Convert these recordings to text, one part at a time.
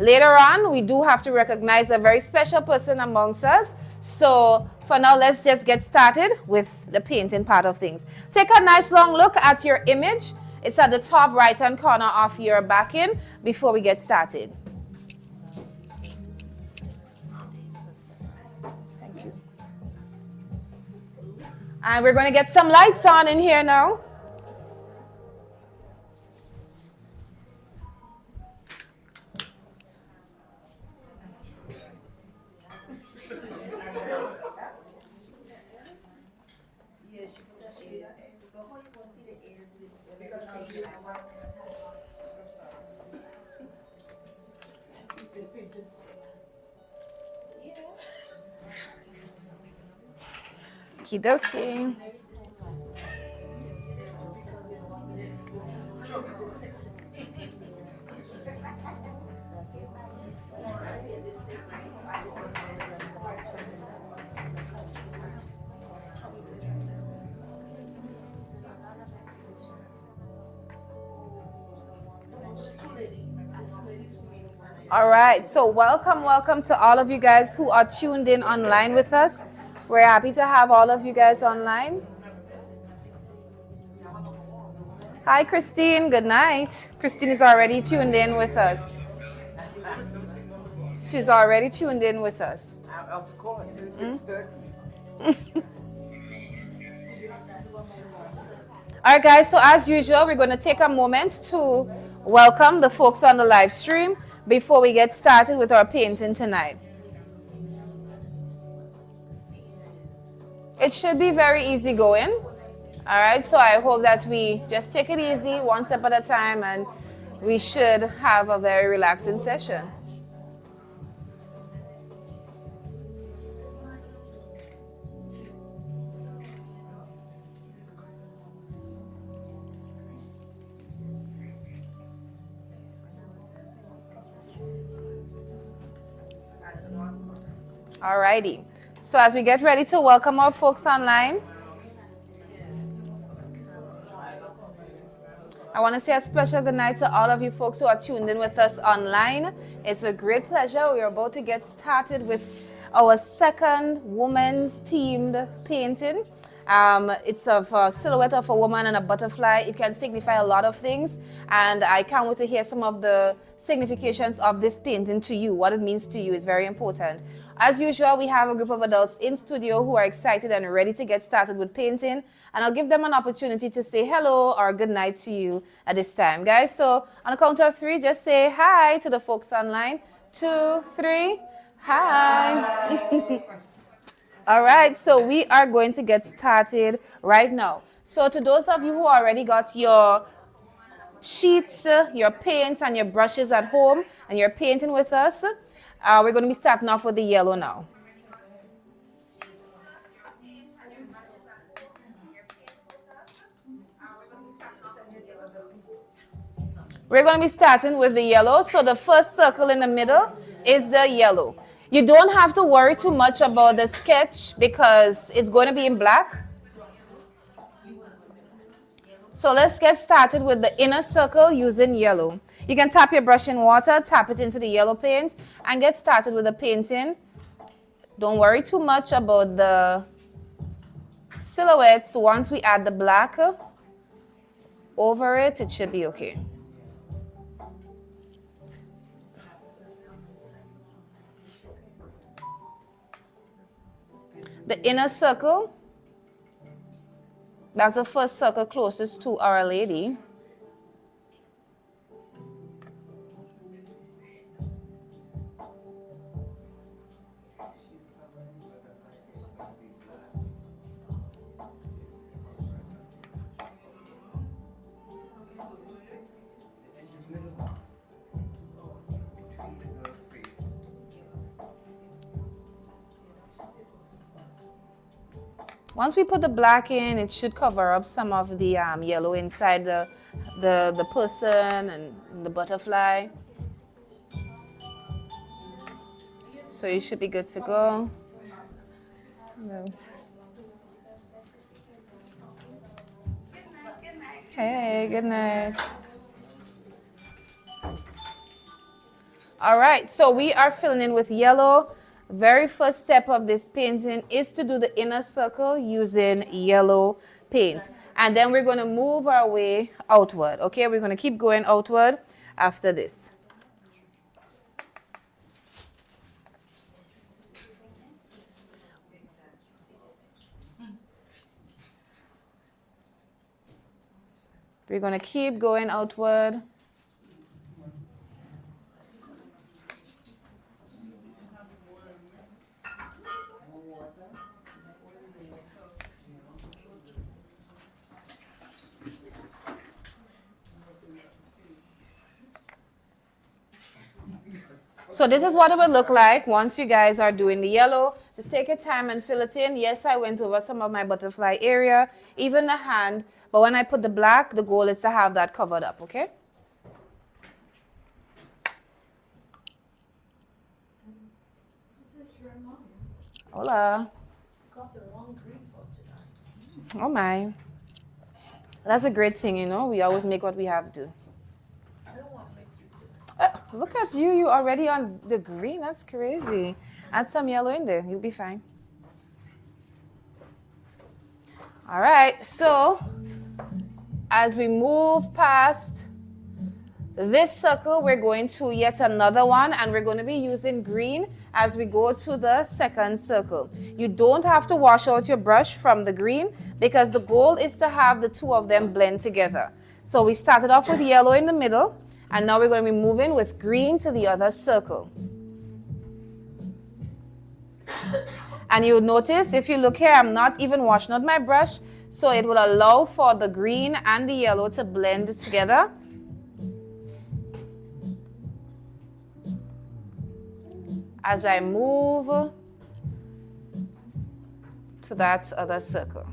Later on, we do have to recognize a very special person amongst us. So for now, let's just get started with the painting part of things. Take a nice long look at your image. It's at the top right-hand corner of your backing before we get started. Thank you. And we're going to get some lights on in here now. Okie-dokie. All right, so welcome to all of you guys who are tuned in online with us. We're happy to have all of you guys online. Hi, Christine. Good night. Christine is already tuned in with us. She's already tuned in with us. Of course, it's 6:30. All right, guys, so as usual, we're going to take a moment to welcome the folks on the live stream before we get started with our painting tonight. It should be very easy going. All right, so I hope that we just take it easy, one step at a time, and we should have a very relaxing session. All righty. So as we get ready to welcome our folks online, I want to say a special good night to all of you folks who are tuned in with us online. It's a great pleasure. We are about to get started with our second woman's themed painting. It's of a silhouette of a woman and a butterfly. It can signify a lot of things, and I can't wait to hear some of the significations of this painting to you. What it means to you is very important. As usual, we have a group of adults in studio who are excited and ready to get started with painting, and I'll give them an opportunity to say hello or good night to you at this time, guys. So on the count of three, just say hi to the folks online. 2, 3, hi. All right, so we are going to get started right now. So to those of you who already got your sheets, your paints, and your brushes at home, and you're painting with us, we're going to be starting off with the yellow now. We're going to be starting with the yellow. So the first circle in the middle is the yellow. You don't have to worry too much about the sketch because it's going to be in black. So let's get started with the inner circle using yellow. You can tap your brush in water, tap it into the yellow paint, and get started with the painting. Don't worry too much about the silhouettes. Once we add the black over it, it should be okay. The inner circle, that's the first circle closest to Our Lady. Once we put the black in, it should cover up some of the yellow inside the person and the butterfly. So you should be good to go. No. Hey, good night. All right, so we are filling in with yellow. Very first step of this painting is to do the inner circle using yellow paint. And then we're going to move our way outward. Okay, we're going to keep going outward after this. We're going to keep going outward. So this is what it would look like once you guys are doing the yellow. Just take your time and fill it in. Yes, I went over some of my butterfly area, even the hand. But when I put the black, the goal is to have that covered up, okay? Hola. Got the wrong green for tonight. Oh my. That's a great thing, you know. We always make what we have to. I don't want to make you tonight. Look at you. You're already on the green. That's crazy. Add some yellow in there. You'll be fine. All right. So as we move past this circle, we're going to yet another one, and we're going to be using green as we go to the second circle. You don't have to wash out your brush from the green because the goal is to have the two of them blend together. So we started off with yellow in the middle, and now we're going to be moving with green to the other circle. And you'll notice if you look here, I'm not even washing out my brush, so it will allow for the green and the yellow to blend together. As I move to that other circle.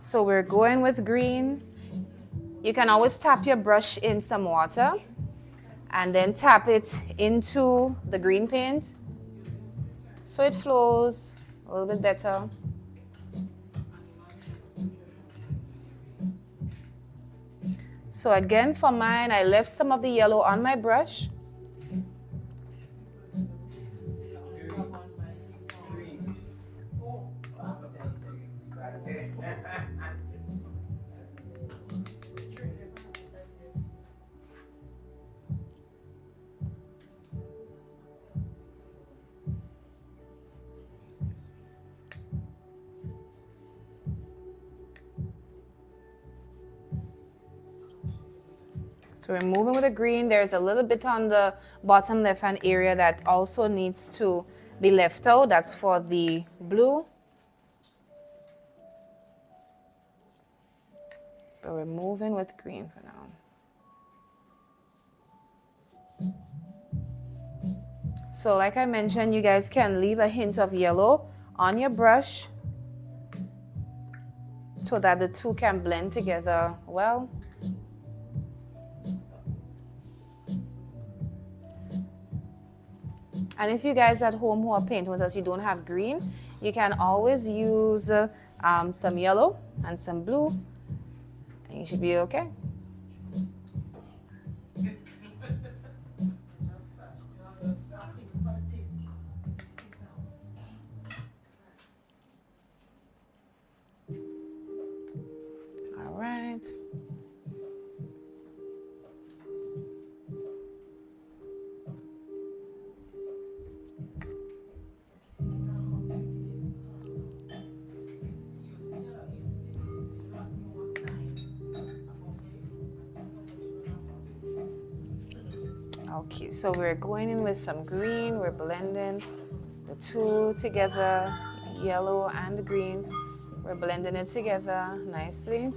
So we're going with green. You can always tap your brush in some water and then tap it into the green paint so it flows a little bit better. So again, for mine, I left some of the yellow on my brush. So we're moving with the green. There's a little bit on the bottom left-hand area that also needs to be left out. That's for the blue. But we're moving with green for now. So like I mentioned, you guys can leave a hint of yellow on your brush so that the two can blend together well. And if you guys at home who are painting with us, you don't have green, you can always use some yellow and some blue, and you should be okay. All right. Okay, so we're going in with some green. We're blending the two together, yellow and green. We're blending it together nicely.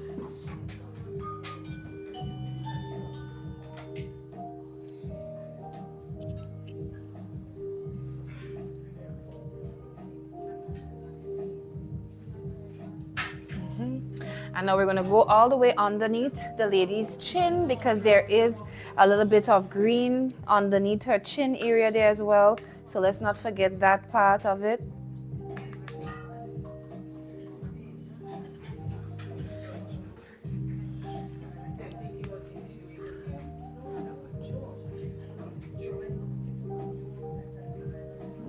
And now we're going to go all the way underneath the lady's chin because there is a little bit of green underneath her chin area there as well. So let's not forget that part of it.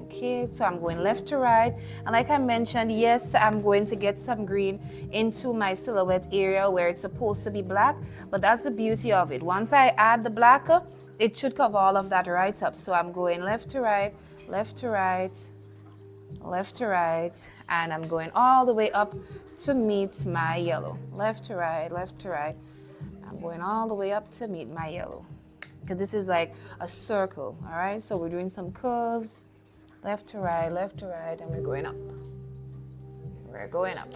Okay, so I'm going left to right, and like I mentioned, yes, I'm going to get some green into my silhouette area where it's supposed to be black, but that's the beauty of it. Once I add the black, it should cover all of that right up. So I'm going left to right, left to right, left to right, and I'm going all the way up to meet my yellow. Left to right, left to right. I'm going all the way up to meet my yellow because this is like a circle. All right, so we're doing some curves. Left to right, and we're going up. We're going up.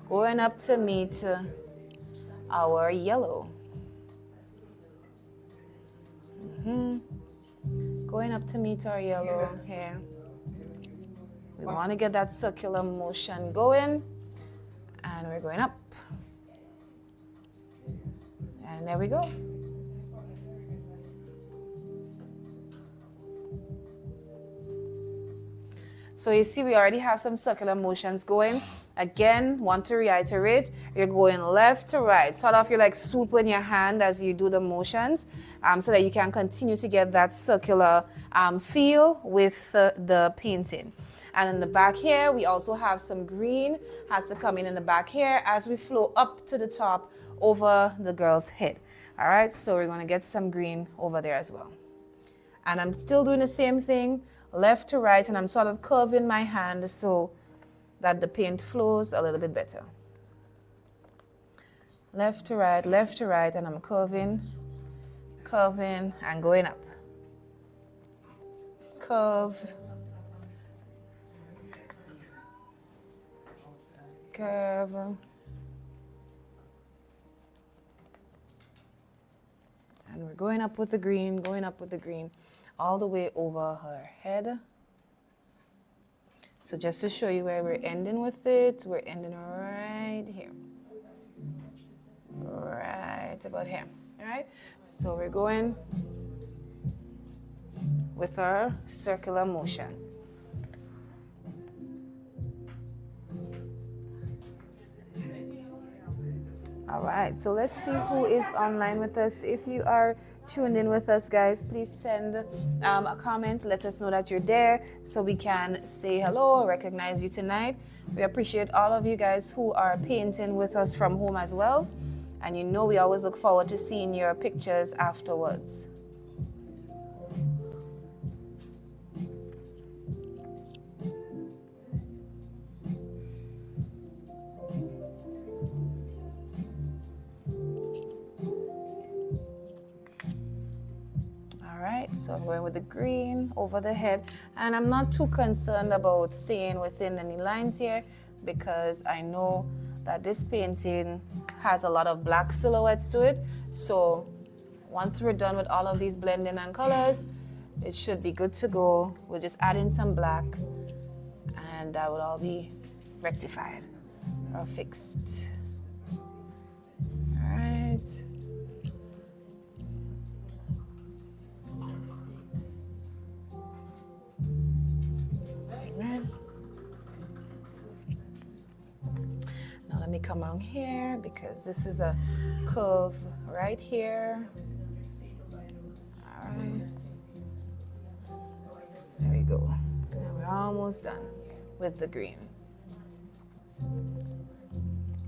Going up to meet our yellow. Going up to meet our yellow here. We want to get that circular motion going. And we're going up. And there we go. So you see we already have some circular motions going. Again, want to reiterate, you're going left to right. Sort of you like swooping your hand as you do the motions so that you can continue to get that circular feel with the painting. And in the back here, we also have some green has to come in the back here as we flow up to the top over the girl's head. All right, so we're going to get some green over there as well. And I'm still doing the same thing, left to right, and I'm sort of curving my hand so that the paint flows a little bit better. Left to right, and I'm curving, and going up. Curve, curve, and we're going up with the green, all the way over her head. So just to show you where we're ending with it, we're ending right here. Right about here. All right? So we're going with our circular motion. All right, so let's see who is online with us. If you are tuned in with us, guys, please send a comment. Let us know that you're there so we can say hello, recognize you tonight. We appreciate all of you guys who are painting with us from home as well. And you know we always look forward to seeing your pictures afterwards. So I'm going with the green over the head, and I'm not too concerned about staying within any lines here because I know that this painting has a lot of black silhouettes to it. So once we're done with all of these blending and colors, it should be good to go. We'll just add in some black and that will all be rectified or fixed. All right. Now let me come along here because this is a curve right here. All right. There we go. Now we're almost done with the green.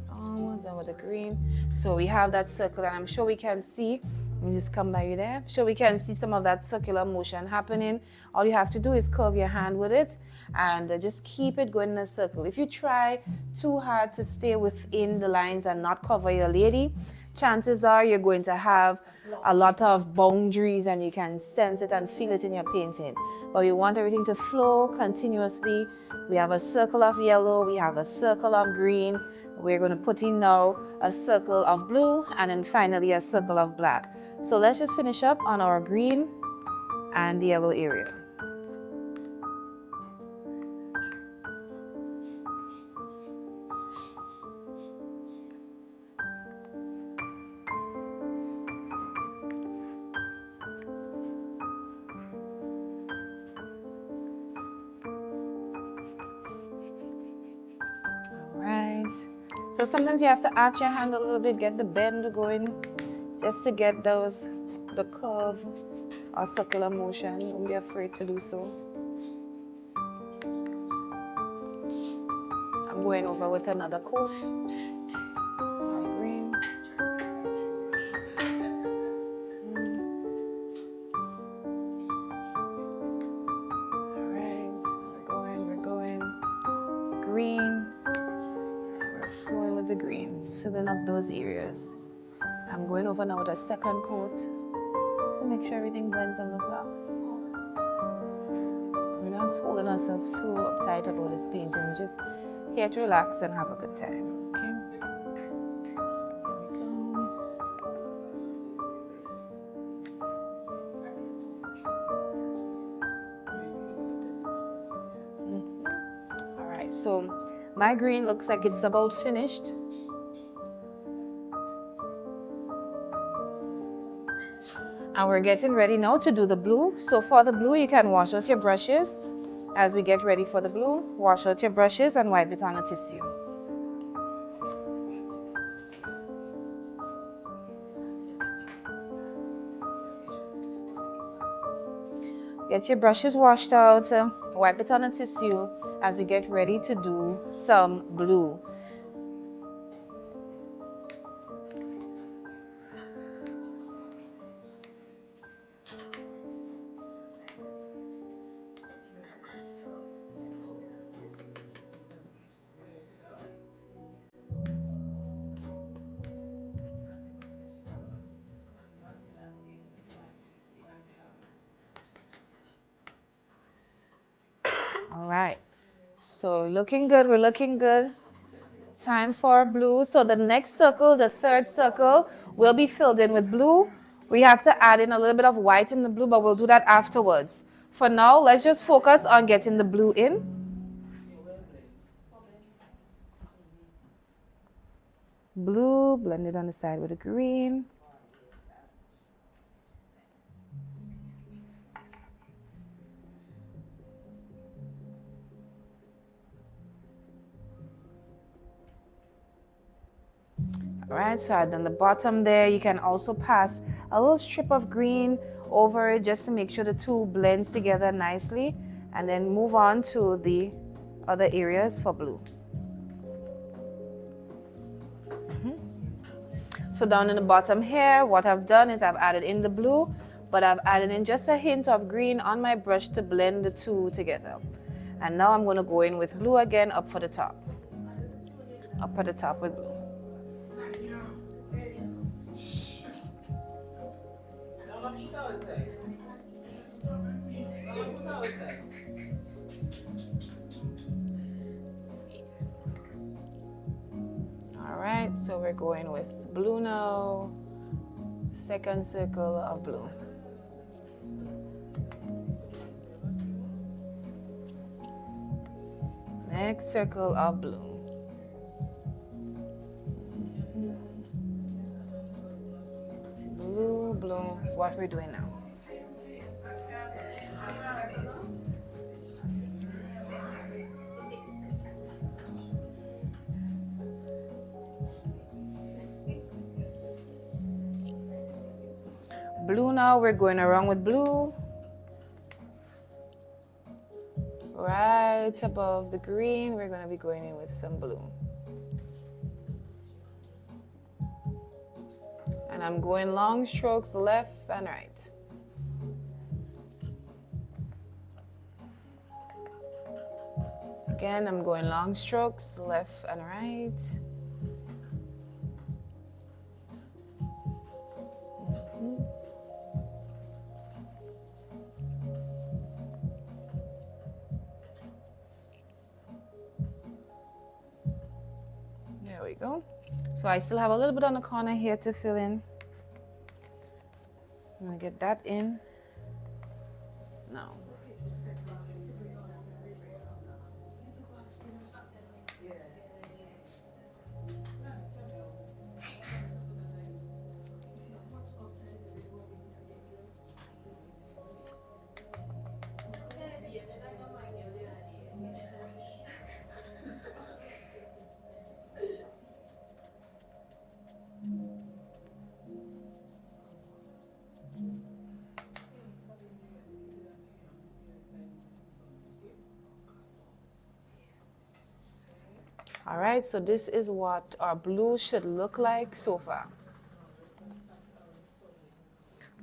Almost done with the green. So we have that circle, and I'm sure we can see. Let me just come by you there. So we can see some of that circular motion happening. All you have to do is curve your hand with it and just keep it going in a circle. If you try too hard to stay within the lines and not cover your lady, chances are you're going to have a lot of boundaries and you can sense it and feel it in your painting. But we want everything to flow continuously. We have a circle of yellow, we have a circle of green. We're going to put in now a circle of blue and then finally a circle of black. So let's just finish up on our green and the yellow area. So sometimes you have to arch your hand a little bit, get the bend going, just to get the curve or circular motion. Don't be afraid to do so. I'm going over with another coat of green. Alright, we're going. Green. We're flowing with the green, filling up those areas. I'm going over now with a second coat to make sure everything blends and look well. We're not holding ourselves too uptight about this painting. We're just here to relax and have a good time. Okay? Here we go. Alright, so my green looks like it's about finished. And we're getting ready now to do the blue. So for the blue, you can wash out your brushes. As we get ready for the blue, wash out your brushes and wipe it on a tissue. Get your brushes washed out, wipe it on a tissue as we get ready to do some blue. All right, so looking good, we're looking good. Time for blue. So the next circle, the third circle, will be filled in with blue. We have to add in a little bit of white in the blue, but we'll do that afterwards. For now, let's just focus on getting the blue in. Blue, blended on the side with the green. All right, so on the bottom there, you can also pass a little strip of green over it just to make sure the two blends together nicely, and then move on to the other areas for blue. So down in the bottom here, what I've done is I've added in the blue, but I've added in just a hint of green on my brush to blend the two together. And now I'm going to go in with blue again up for the top. Up at the top with blue. All right, so we're going with blue now. Second circle of blue. Next circle of blue. Blue, blue is what we're doing now. Blue now, we're going around with blue. Right above the green, we're going to be going in with some blue. And I'm going long strokes left and right. Again, I'm going long strokes left and right. There we go. So I still have a little bit on the corner here to fill in. I'm going to get that in. Now. All right, so this is what our blue should look like so far.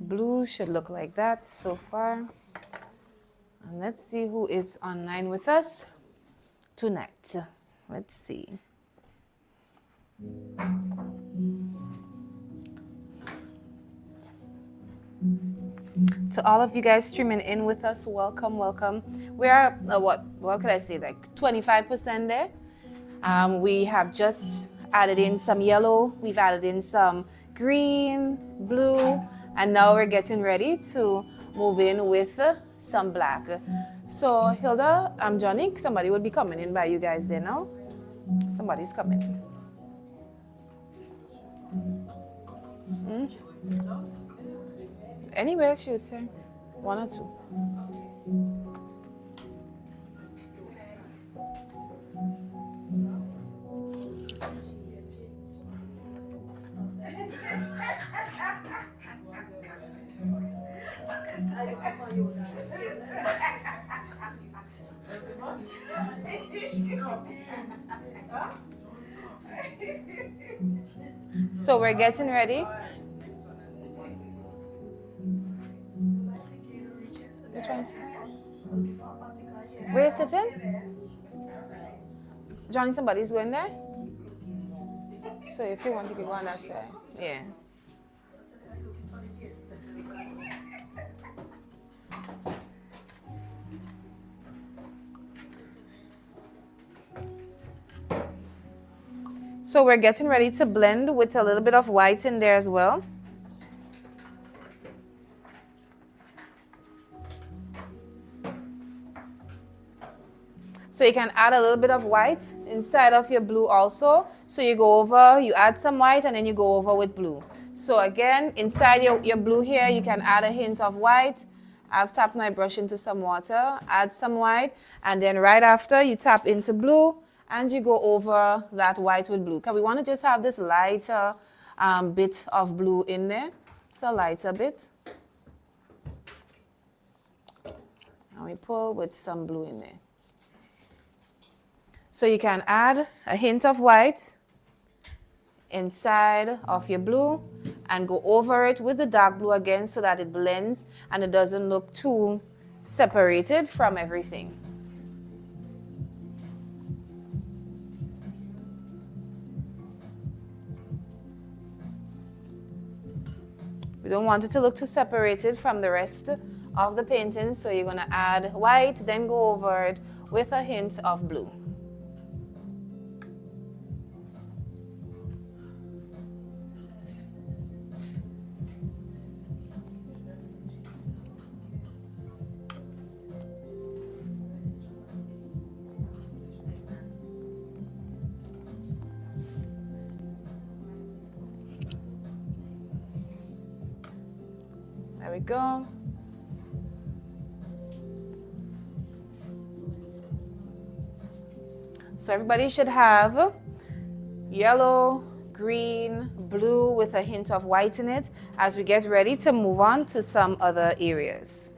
Blue should look like that so far. And let's see who is online with us tonight. Let's see. To all of you guys streaming in with us, welcome, welcome. We are, what could I say, like 25% there. We have just added in some yellow, we've added in some green, blue, and now we're getting ready to move in with some black. So Hilda, Johnny, somebody will be coming in by you guys there now. Somebody's coming in. Anywhere, she would say. One or two. So we're getting ready. Which one is it? Where is it in? Johnny, somebody's going there? So if you want, you can go on that side. Yeah. So we're getting ready to blend with a little bit of white in there as well. So you can add a little bit of white inside of your blue also. So you go over, you add some white, and then you go over with blue. So again, inside your blue here, you can add a hint of white. I've tapped my brush into some water, add some white, and then right after you tap into blue, and you go over that white with blue. Because we want to just have this lighter bit of blue in there. So lighter bit. And we pull with some blue in there. So you can add a hint of white inside of your blue and go over it with the dark blue again so that it blends and it doesn't look too separated from everything. We don't want it to look too separated from the rest of the painting, so you're going to add white, then go over it with a hint of blue. There we go. So everybody should have yellow, green, blue with a hint of white in it as we get ready to move on to some other areas.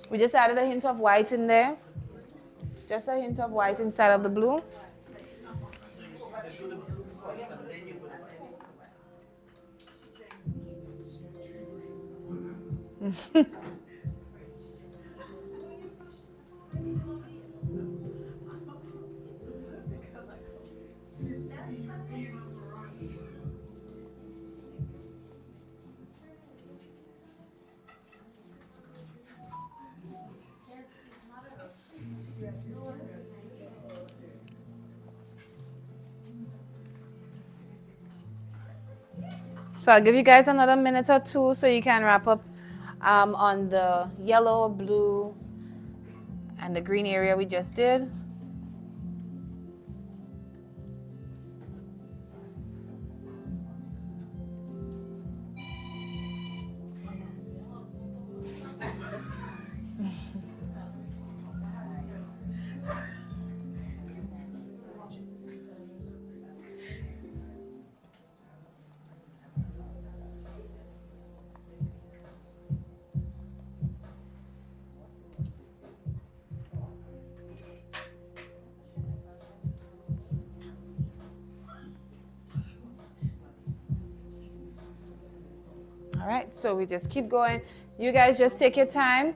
We just added a hint of white in there. Just a hint of white inside of the blue. So I'll give you guys another minute or two so you can wrap up on the yellow, blue, and the green area we just did. right, so we just keep going. You guys just take your time.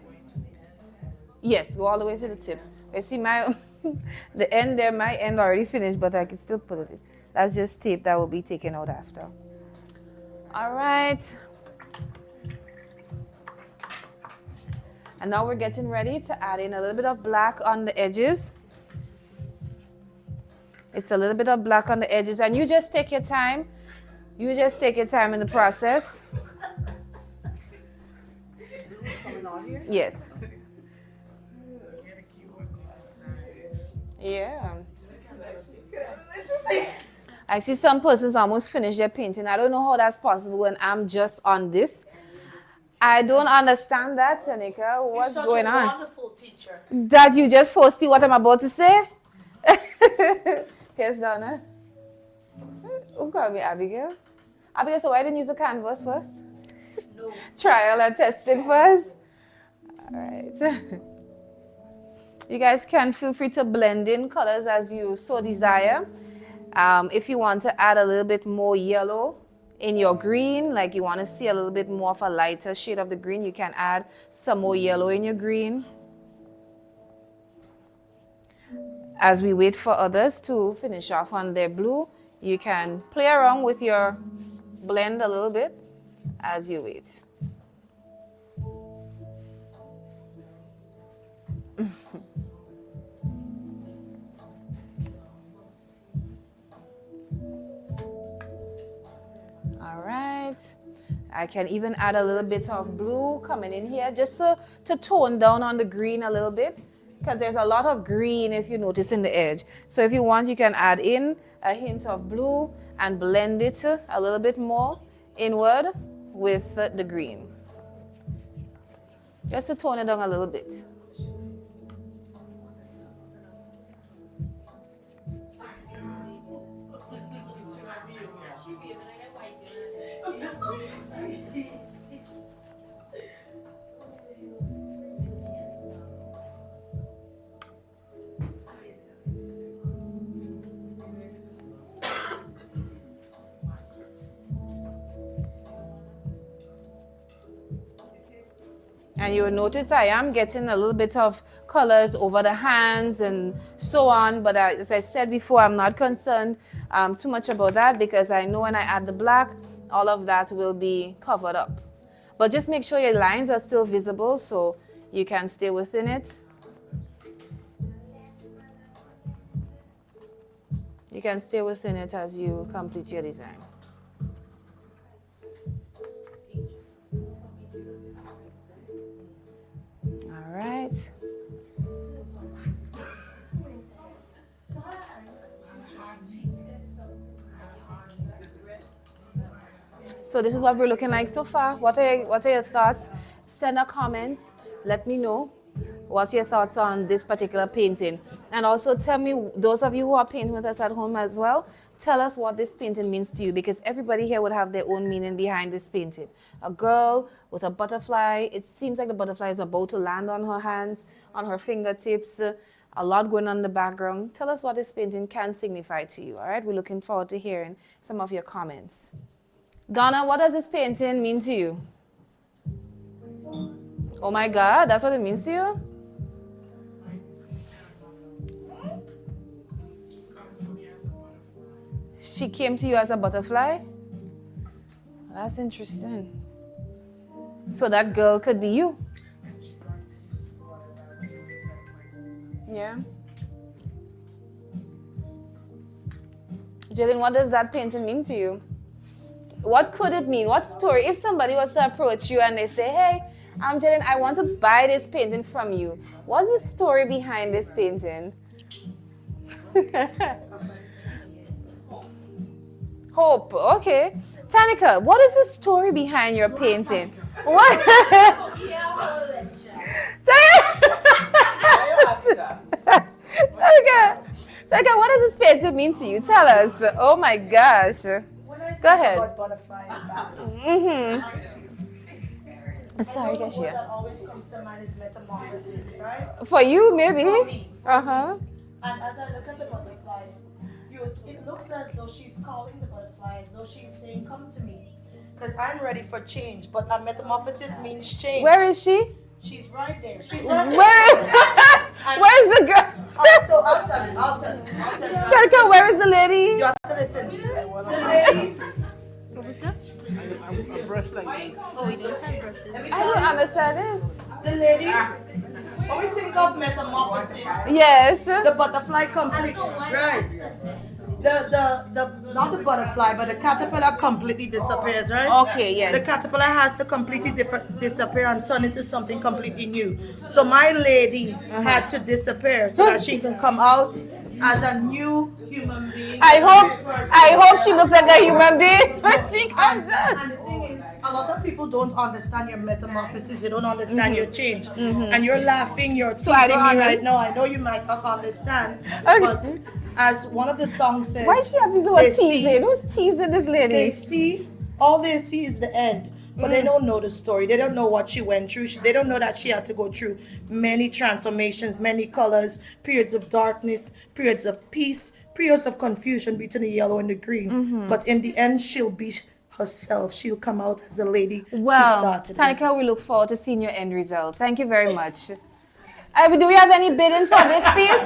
Yes, go all the way to the tip. I see my the end there, my end already finished, but I can still put it in. That's just tape that will be taken out after. All right. And now we're getting ready to add in a little bit of black on the edges. It's a little bit of black on the edges, and you just take your time. You just take your time in the process. Coming on here? Yes. Yeah. I see some persons almost finish their painting. I don't know how that's possible when I'm just on this. I don't understand that, Tanika. What's going on? You're such a wonderful teacher. That you just foresee what I'm about to say? Here's Donna. Who called me Abigail? Abigail, so why didn't you use a canvas first? No. Trial and testing first? All right. You guys can feel free to blend in colors as you so desire. If you want to add a little bit more yellow in your green, like you want to see a little bit more of a lighter shade of the green, you can add some more yellow in your green. As we wait for others to finish off on their blue, you can play around with your blend a little bit as you wait. All right. I can even add a little bit of blue coming in here just to tone down on the green a little bit, because there's a lot of green if you notice in the edge. So if you want, you can add in a hint of blue and blend it a little bit more inward with the green. Just to tone it down a little bit. And you will notice I am getting a little bit of colors over the hands and so on. But as I said before, I'm not concerned too much about that, because I know when I add the black, all of that will be covered up. But just make sure your lines are still visible so you can stay within it. You can stay within it as you complete your design. All right. So this is what we're looking like so far. What are your thoughts? Send a comment. Let me know what's your thoughts on this particular painting. And also tell me, those of you who are painting with us at home as well, tell us what this painting means to you, because everybody here would have their own meaning behind this painting. A girl with a butterfly. It seems like the butterfly is about to land on her hands, on her fingertips. A lot going on in the background. Tell us what this painting can signify to you. All right, we're looking forward to hearing some of your comments. Donna, what does this painting mean to you? Oh my God, that's what it means to you? She came to you as a butterfly? That's interesting. So that girl could be you. Yeah. Jillian, what does that painting mean to you? What could it mean? What story? If somebody was to approach you and they say, hey, Jillian, I want to buy this painting from you. What's the story behind this painting? Hope. Okay. Tanika, what is the story behind your painting? What? Tanika, what does this painting mean to you? Tell us. Oh my gosh. Go ahead. About butterflies, Sorry, the word Cashier. that always comes to mind is metamorphosis, right? For you, maybe. For me. Uh-huh. And as I look at the butterfly, it looks as though she's calling the butterfly, as though she's saying, come to me. Because I'm ready for change, but a metamorphosis means change. Where is she? She's right there. She's right there. Where's the girl? Alright, so I'll tell you. I'll tell you. Tanika, where is the lady? You have to listen. The lady. What's up? A brush like this. Oh, we don't have brushes. I don't understand this. The lady. When we think of metamorphosis, Yes. the butterfly complete. Right. Not the butterfly, but the caterpillar completely disappears, right? Okay, yes. The caterpillar has to completely disappear and turn into something completely new. So my lady had to disappear so that she can come out as a new human being. I hope she looks like a human being when she comes out. And the thing is, a lot of people don't understand your metamorphosis. They don't understand your change. And you're laughing, you're teasing I me don't right now. I know you might not understand, Okay. but as one of the songs says, Why does she have this they word see- teasing? Who's teasing this lady? all they see is the end, but they don't know the story. They don't know what she went through. They don't know that she had to go through many transformations, many colors, periods of darkness, periods of peace, periods of confusion between the yellow and the green. But in the end, she'll be herself. She'll come out as the lady she Well, started. Tanika, we look forward to seeing your end result. Thank you very much. Do we have any bidding for this piece?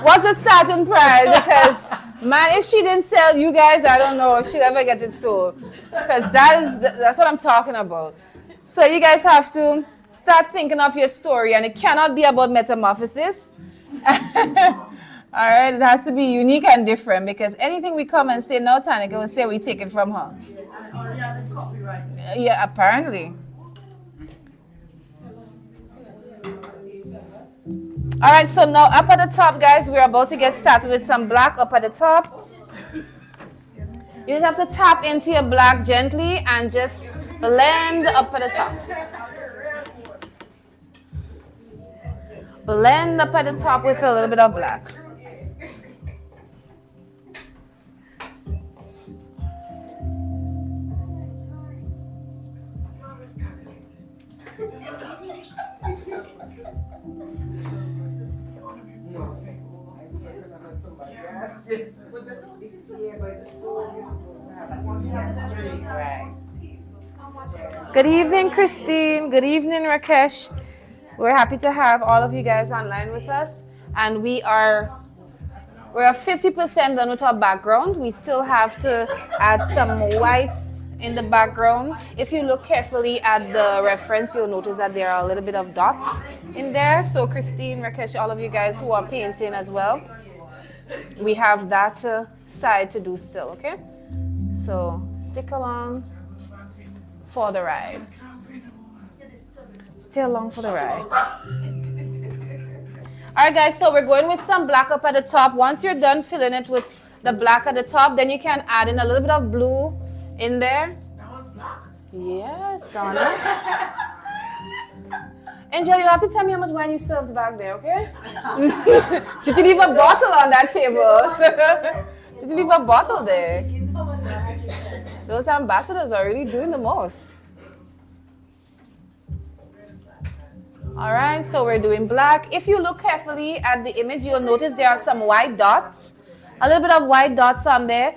What's the starting price? Because man, if she didn't sell you guys, I don't know if she'll ever get it sold. Because that's what I'm talking about. So you guys have to start thinking of your story, and it cannot be about metamorphosis. All right, it has to be unique and different, because anything we come and say now, Tanika will say we take it from her. And already have the copyright. Yeah, apparently. All right, so now up at the top, guys, we're about to get started with some black up at the top. You just have to tap into your black gently and just blend up at the top. Blend up at the top with a little bit of black. Good evening, Christine. Good evening, Rakesh. We're happy to have all of you guys online with us. And we're 50% done with our background. We still have to add some whites in the background. If you look carefully at the reference, you'll notice that there are a little bit of dots in there. So Christine, Rakesh, all of you guys who are painting as well, we have that side to do still, okay? So stick along for the ride. Stay along for the ride. All right, guys, so we're going with some black up at the top. Once you're done filling it with the black at the top, then you can add in a little bit of blue in there. That was black. Yes, Donna. Angel, you'll have to tell me how much wine you served back there, okay? Did you leave a bottle on that table? Did you leave a bottle there? Those ambassadors are really doing the most. All right, so we're doing black. If you look carefully at the image, you'll notice there are some white dots. A little bit of white dots on there.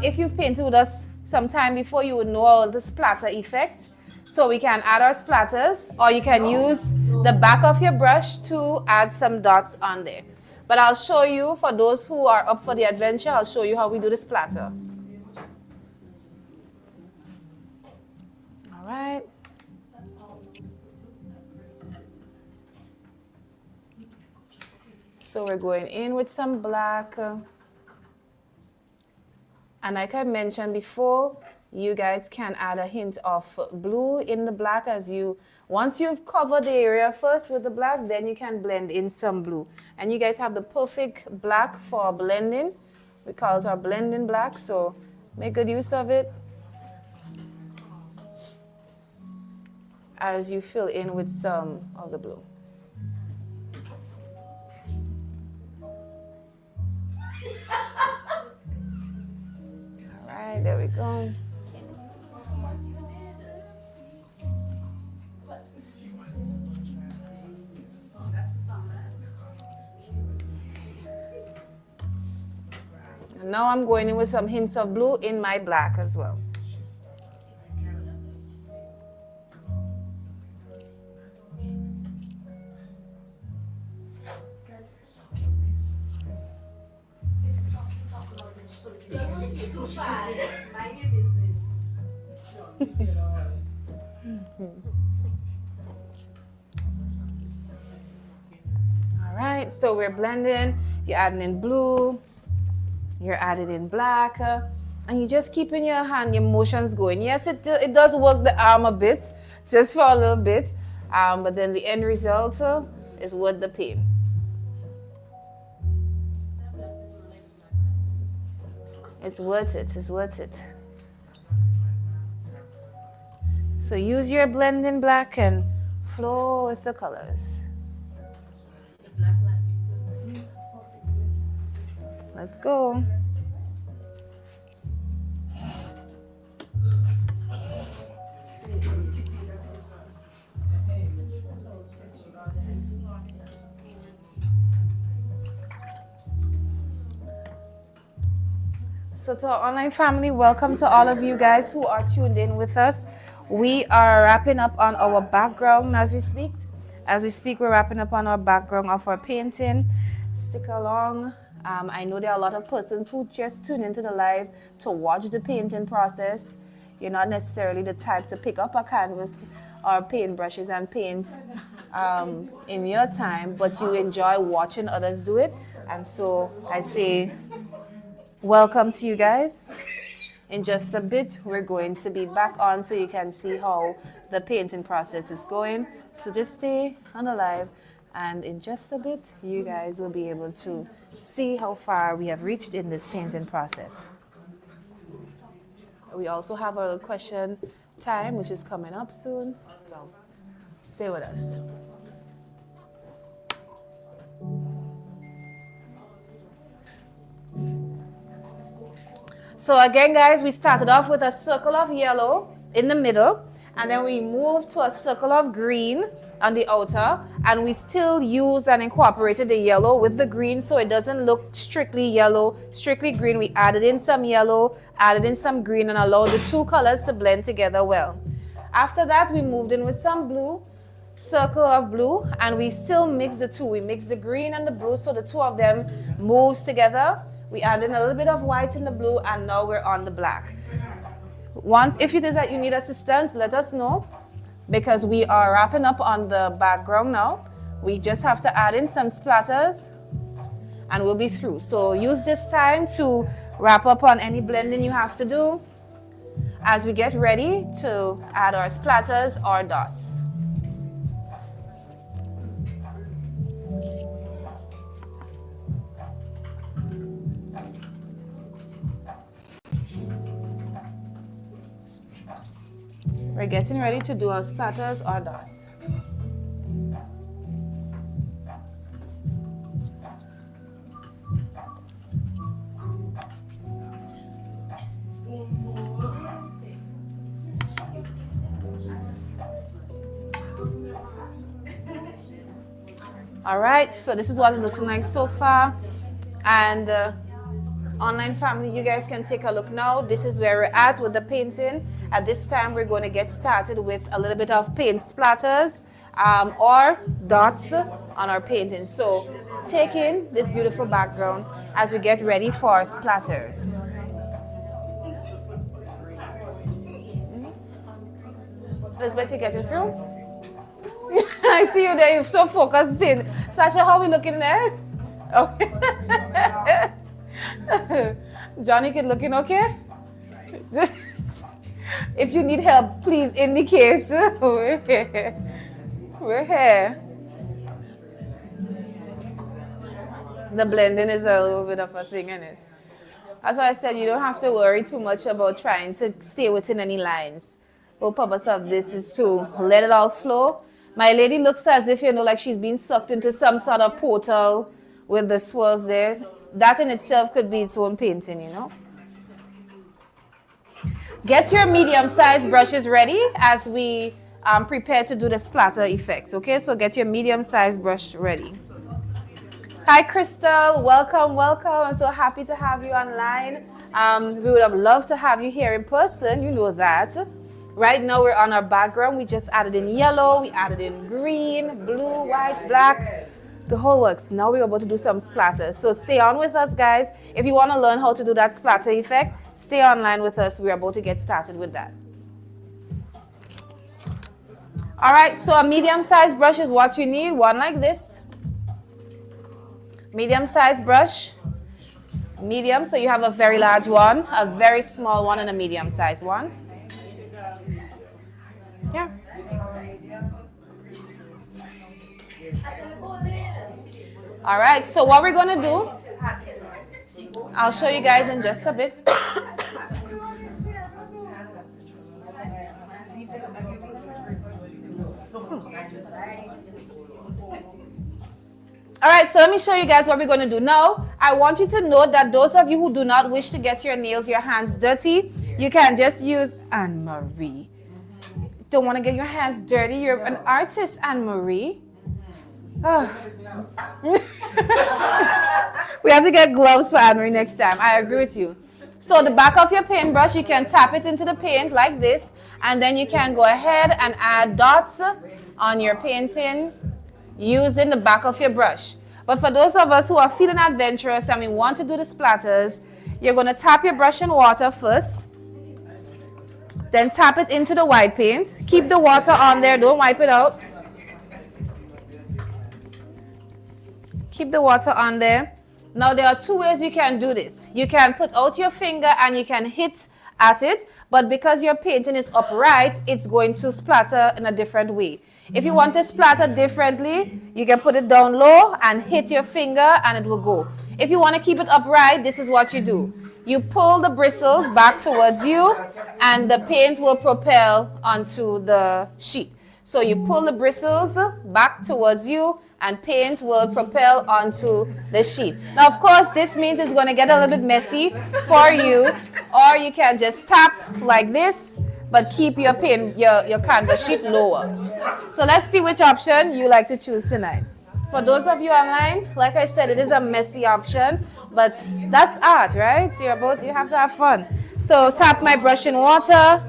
If you've painted with us some time before, you would know all the splatter effect. So we can add our splatters, or you can use the back of your brush to add some dots on there. But I'll show you, for those who are up for the adventure, I'll show you how we do the splatter. All right. So we're going in with some black. And like I mentioned before, you guys can add a hint of blue in the black once you've covered the area first with the black, then you can blend in some blue. And you guys have the perfect black for blending. We call it our blending black, so make good use of it as you fill in with some of the blue. All right, there we go. And now I'm going in with some hints of blue in my black as well. All right, so we're blending. You're adding in blue. You're adding in black. And you're just keeping your hand, your motions going. Yes, it does work the arm a bit, just for a little bit. But then the end result is worth the pain. It's worth it. It's worth it. So use your blending black and flow with the colors. Let's go. So to our online family, welcome to all of you guys who are tuned in with us. We are wrapping up on our background as we speak. As we speak, we're wrapping up on our background of our painting. Stick along. I know there are a lot of persons who just tune into the live to watch the painting process. You're not necessarily the type to pick up a canvas or paintbrushes and paint in your time, but you enjoy watching others do it. And so I say, welcome to you guys. In just a bit, we're going to be back on so you can see how the painting process is going. So just stay on the live, and in just a bit, you guys will be able to see how far we have reached in this painting process. We also have our question time, which is coming up soon. So stay with us. So again, guys, we started off with a circle of yellow in the middle, and then we moved to a circle of green on the outer, and we still used and incorporated the yellow with the green so it doesn't look strictly yellow, strictly green. We added in some yellow, added in some green, and allowed the two colors to blend together well. After that, we moved in with some blue, circle of blue, and we still mix the two. We mix the green and the blue so the two of them moves together. We add in a little bit of white in the blue, and now we're on the black. Once, if it is that you need assistance, let us know, because we are wrapping up on the background now. We just have to add in some splatters and we'll be through. So use this time to wrap up on any blending you have to do as we get ready to add our splatters or dots. We're getting ready to do our splatters or dots. All right, so this is what it looks like so far. And online family, you guys can take a look now. This is where we're at with the painting. At this time, we're going to get started with a little bit of paint splatters or dots on our painting. So take in this beautiful background as we get ready for splatters. Elizabeth, you getting through? I see you there. You're so focused, Pin. Sasha, how are we looking there? Okay. Johnny, kid, looking okay? If you need help, please indicate. We're here. We're here. The blending is a little bit of a thing, isn't it? That's why I said you don't have to worry too much about trying to stay within any lines. The whole purpose of this is to let it all flow. My lady looks as if, like she's been sucked into some sort of portal with the swirls there. That in itself could be its own painting, Get your medium-sized brushes ready as we prepare to do the splatter effect, okay? So get your medium-sized brush ready. Hi, Crystal. Welcome, welcome. I'm so happy to have you online. We would have loved to have you here in person. You know that. Right now, we're on our background. We just added in yellow. We added in green, blue, white, black. the whole works. Now we're about to do some splatters. So stay on with us, guys. If you want to learn how to do that splatter effect, stay online with us. We're about to get started with that. All right, so a medium-sized brush is what you need. One like this. Medium-sized brush. Medium, so you have a very large one, a very small one, and a medium-sized one. Yeah. All right, so what we're going to do, I'll show you guys in just a bit. All right, so let me show you guys what we're going to do now. I want you to note that those of you who do not wish to get your nails, your hands dirty, you can just use Anne-Marie. Don't want to get your hands dirty. You're an artist, Anne-Marie. Oh. We have to get gloves for Anne-Marie next time. I agree with you. So the back of your paintbrush, you can tap it into the paint like this, and then you can go ahead and add dots on your painting using the back of your brush. But for those of us who are feeling adventurous and we want to do the splatters, you're going to tap your brush in water first, then tap it into the white paint. Keep the water on there, don't wipe it out. Keep the water on there. Now there are two ways you can do this. You can put out your finger and you can hit at it, but because your painting is upright, it's going to splatter in a different way. If you want to splatter differently, you can put it down low and hit your finger and it will go. If you want to keep it upright, this is what you do. You pull the bristles back towards you and the paint will propel onto the sheet. So you pull the bristles back towards you and paint will propel onto the sheet. Now, of course, this means it's going to get a little bit messy for you, or you can just tap like this, but keep your paint, your canvas sheet lower. So let's see which option you like to choose tonight. For those of you online, like I said, it is a messy option, but that's art, right? You have to have fun. So tap my brush in water,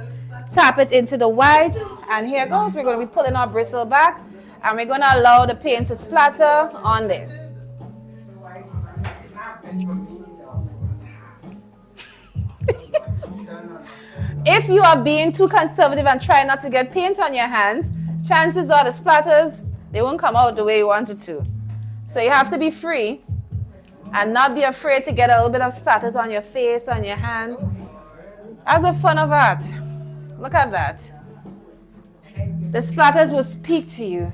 tap it into the white, and here goes. We're going to be pulling our bristle back, and we're going to allow the paint to splatter on there. If you are being too conservative and trying not to get paint on your hands, chances are the splatters, they won't come out the way you want it to. So you have to be free and not be afraid to get a little bit of splatters on your face, on your hand. That's the fun of art. Look at that. The splatters will speak to you.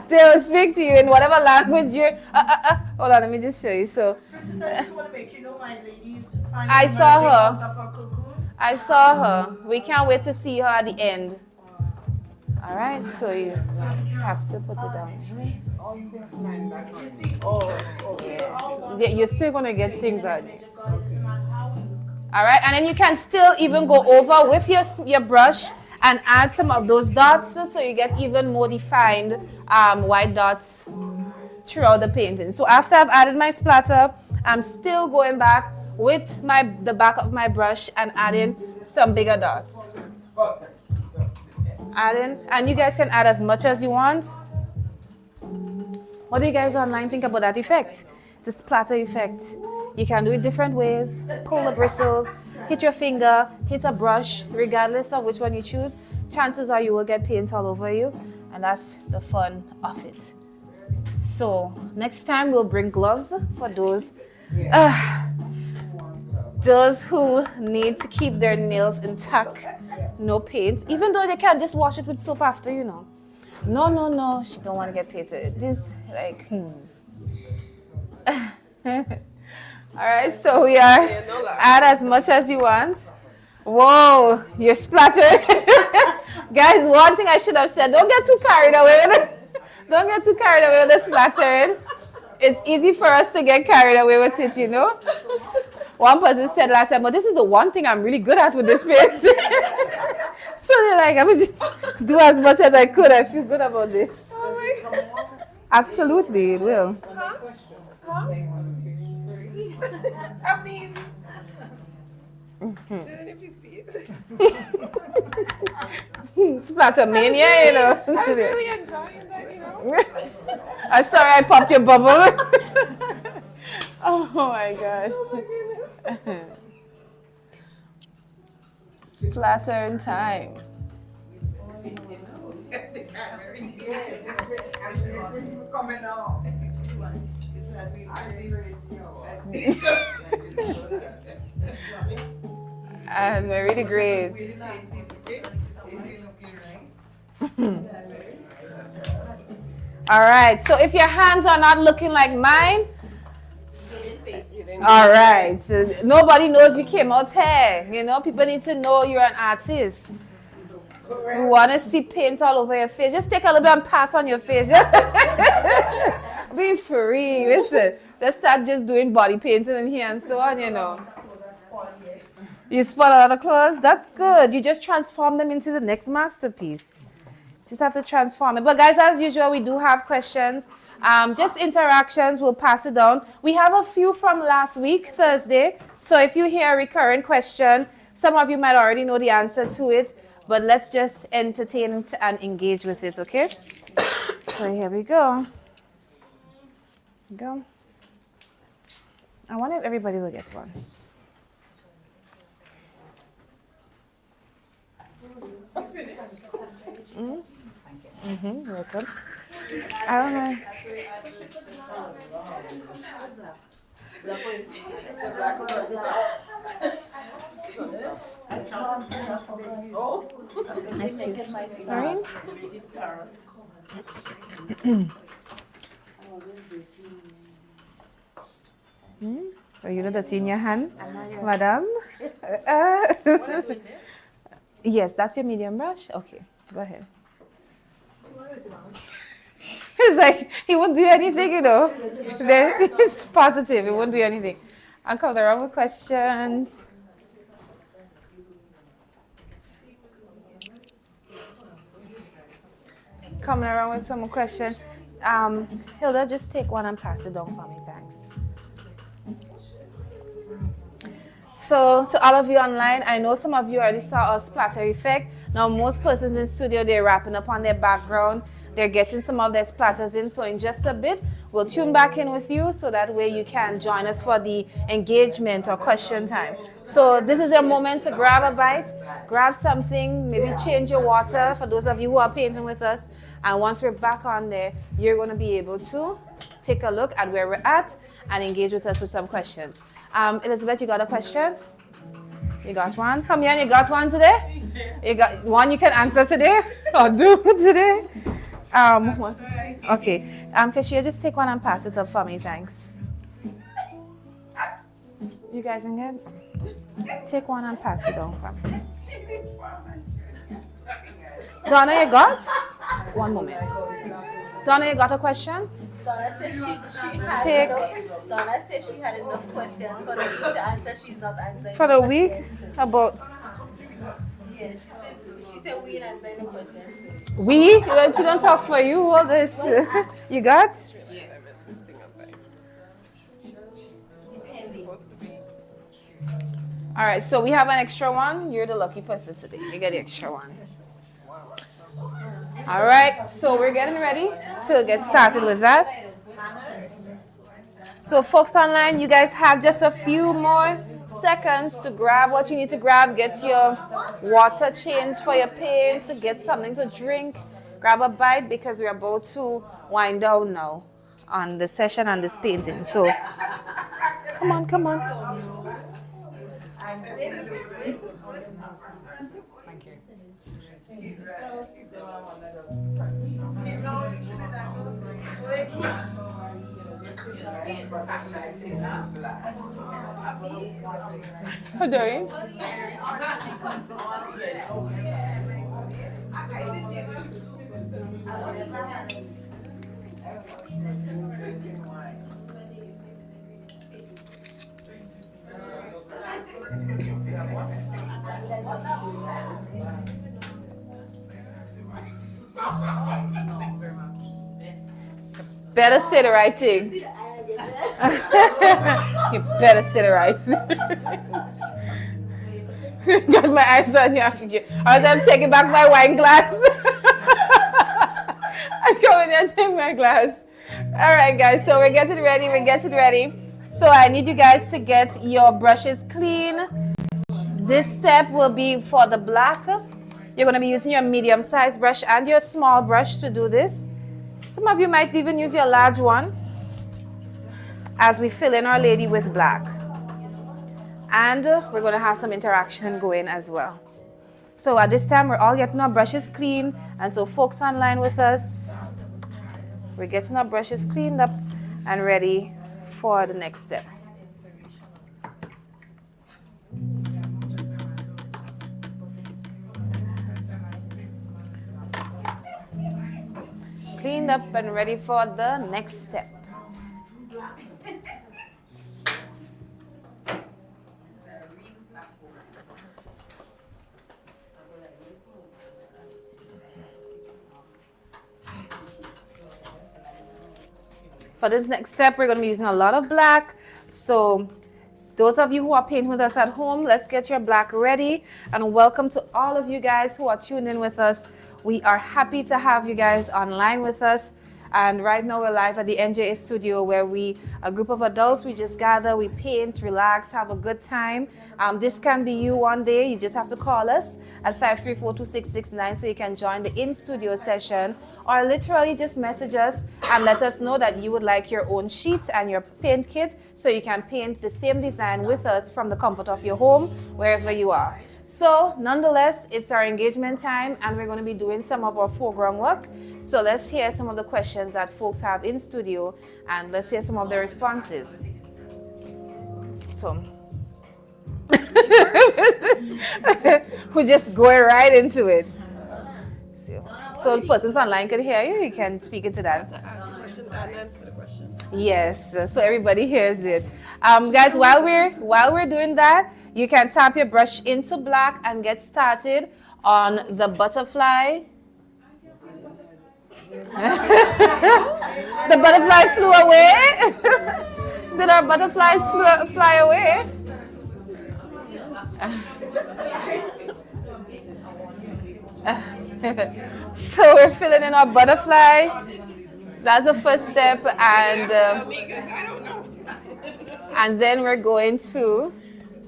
They will speak to you in whatever language you're. Hold on, let me just show you. So, I saw her. I saw her. We can't wait to see her at the end. All right, so you have to put it down. Oh, okay. You're still gonna get things on you. All right, and then you can still even go over with your brush and add some of those dots so you get even more defined white dots throughout the painting. So after I've added my splatter, I'm still going back with the back of my brush and adding some bigger dots. Adding, and you guys can add as much as you want. What do you guys online think about that effect? The splatter effect. You can do it different ways. Pull the bristles, hit your finger, hit a brush, regardless of which one you choose. Chances are you will get paint all over you, and that's the fun of it. So next time we'll bring gloves for those who need to keep their nails intact. No paint, even though they can just wash it with soap after, you know. No, she don't want to get painted. This All right, so we are add as much as you want. Whoa, you're splattering. Guys, one thing I should have said, don't get too carried away with it. Don't get too carried away with the splattering. It's easy for us to get carried away with it, you know. One person said last time, but this is the one thing I'm really good at with this paint. So they're like, I would just do as much as I could. I feel good about this. Oh my God. Absolutely, it will. Huh? I mean, if you see it. Splatter mania, you know. I was really enjoying that, you know. I'm sorry I popped your bubble. Oh my gosh. Splattering time. Coming out. And Mary the Great. All right, so if your hands are not looking like mine, all right, so nobody knows you came out here. You know, people need to know you're an artist. We want to see paint all over your face. Just take a little bit and pass on your face. Be free. Listen, let's start just doing body painting in here and so on, you know. You spoil a lot of clothes? That's good. You just transform them into the next masterpiece. Just have to transform it. But guys, as usual, we do have questions. Just interactions, we'll pass it down. We have a few from last week, Thursday. So if you hear a recurrent question, some of you might already know the answer to it, but let's just entertain and engage with it, okay? So here we go. Go. I wonder if everybody will get one. Welcome. I don't know. Excuse me. Sorry? Are you the tea in your hand, madam? Yes, that's your medium brush? Okay, go ahead. It's like, he won't do anything, you know. It's positive, he won't do anything. I'll come around with questions. Coming around with some more questions. Hilda, just take one and pass it down for me, thanks. So to all of you online, I know some of you already saw our splatter effect. Now most persons in studio, they're wrapping up on their background. They're getting some of their splatters in. So in just a bit, we'll tune back in with you so that way you can join us for the engagement or question time. So this is your moment to grab a bite, grab something, maybe change your water for those of you who are painting with us. And once we're back on there, you're going to be able to take a look at where we're at and engage with us with some questions. Elizabeth, you got a question? You got one? Hamian, you got one today? You got one you can answer today or do today? Okay. Kashia, just take one and pass it up for me, thanks. You guys in good? Take one and pass it on for me. Donna, you got? One moment. Donna, you got a question? Donna said she had enough questions for the week to answer. She's not answering. For the week? About? Yeah, she said we ain't answering no questions. We? She don't talk for you, all this. You got? All right, so we have an extra one. You're the lucky person today. You get the extra one. All right, so we're getting ready to get started with that. So folks online, you guys have just a few more seconds to grab what you need to grab. Get your water changed for your paint, get something to drink, grab a bite because we're about to wind down now on the session and this painting. So come on, come on. How doing? Better say the right thing. You better say the right thing. Got my eyes on you. Or I'm taking back my wine glass. I'm coming and take my glass. All right, guys. So we're getting ready. So I need you guys to get your brushes clean. This step will be for the black. You're going to be using your medium-sized brush and your small brush to do this. Some of you might even use your large one as we fill in our lady with black. And we're going to have some interaction going as well. So at this time, we're all getting our brushes clean. And so folks online with us, we're getting our brushes cleaned up and ready for the next step. Cleaned up and ready for the next step. For this next step, we're going to be using a lot of black. So those of you who are painting with us at home, let's get your black ready. And welcome to all of you guys who are tuned in with us. We are happy to have you guys online with us. And right now we're live at the NJA studio where a group of adults, we just gather, we paint, relax, have a good time. This can be you one day. You just have to call us at 534-2669 so you can join the in-studio session, or literally just message us and let us know that you would like your own sheet and your paint kit so you can paint the same design with us from the comfort of your home, wherever you are. So nonetheless, it's our engagement time and we're going to be doing some of our foreground work. So let's hear some of the questions that folks have in studio and let's hear some of their responses. So we're just going right into it. So the persons online can hear you, you can speak into that. Ask the question and answer the question. Yes, so everybody hears it. Guys, while we're doing that, you can tap your brush into black and get started on the butterfly. The butterfly flew away. Did our butterflies fly away? So we're filling in our butterfly. That's the first step, and then we're going to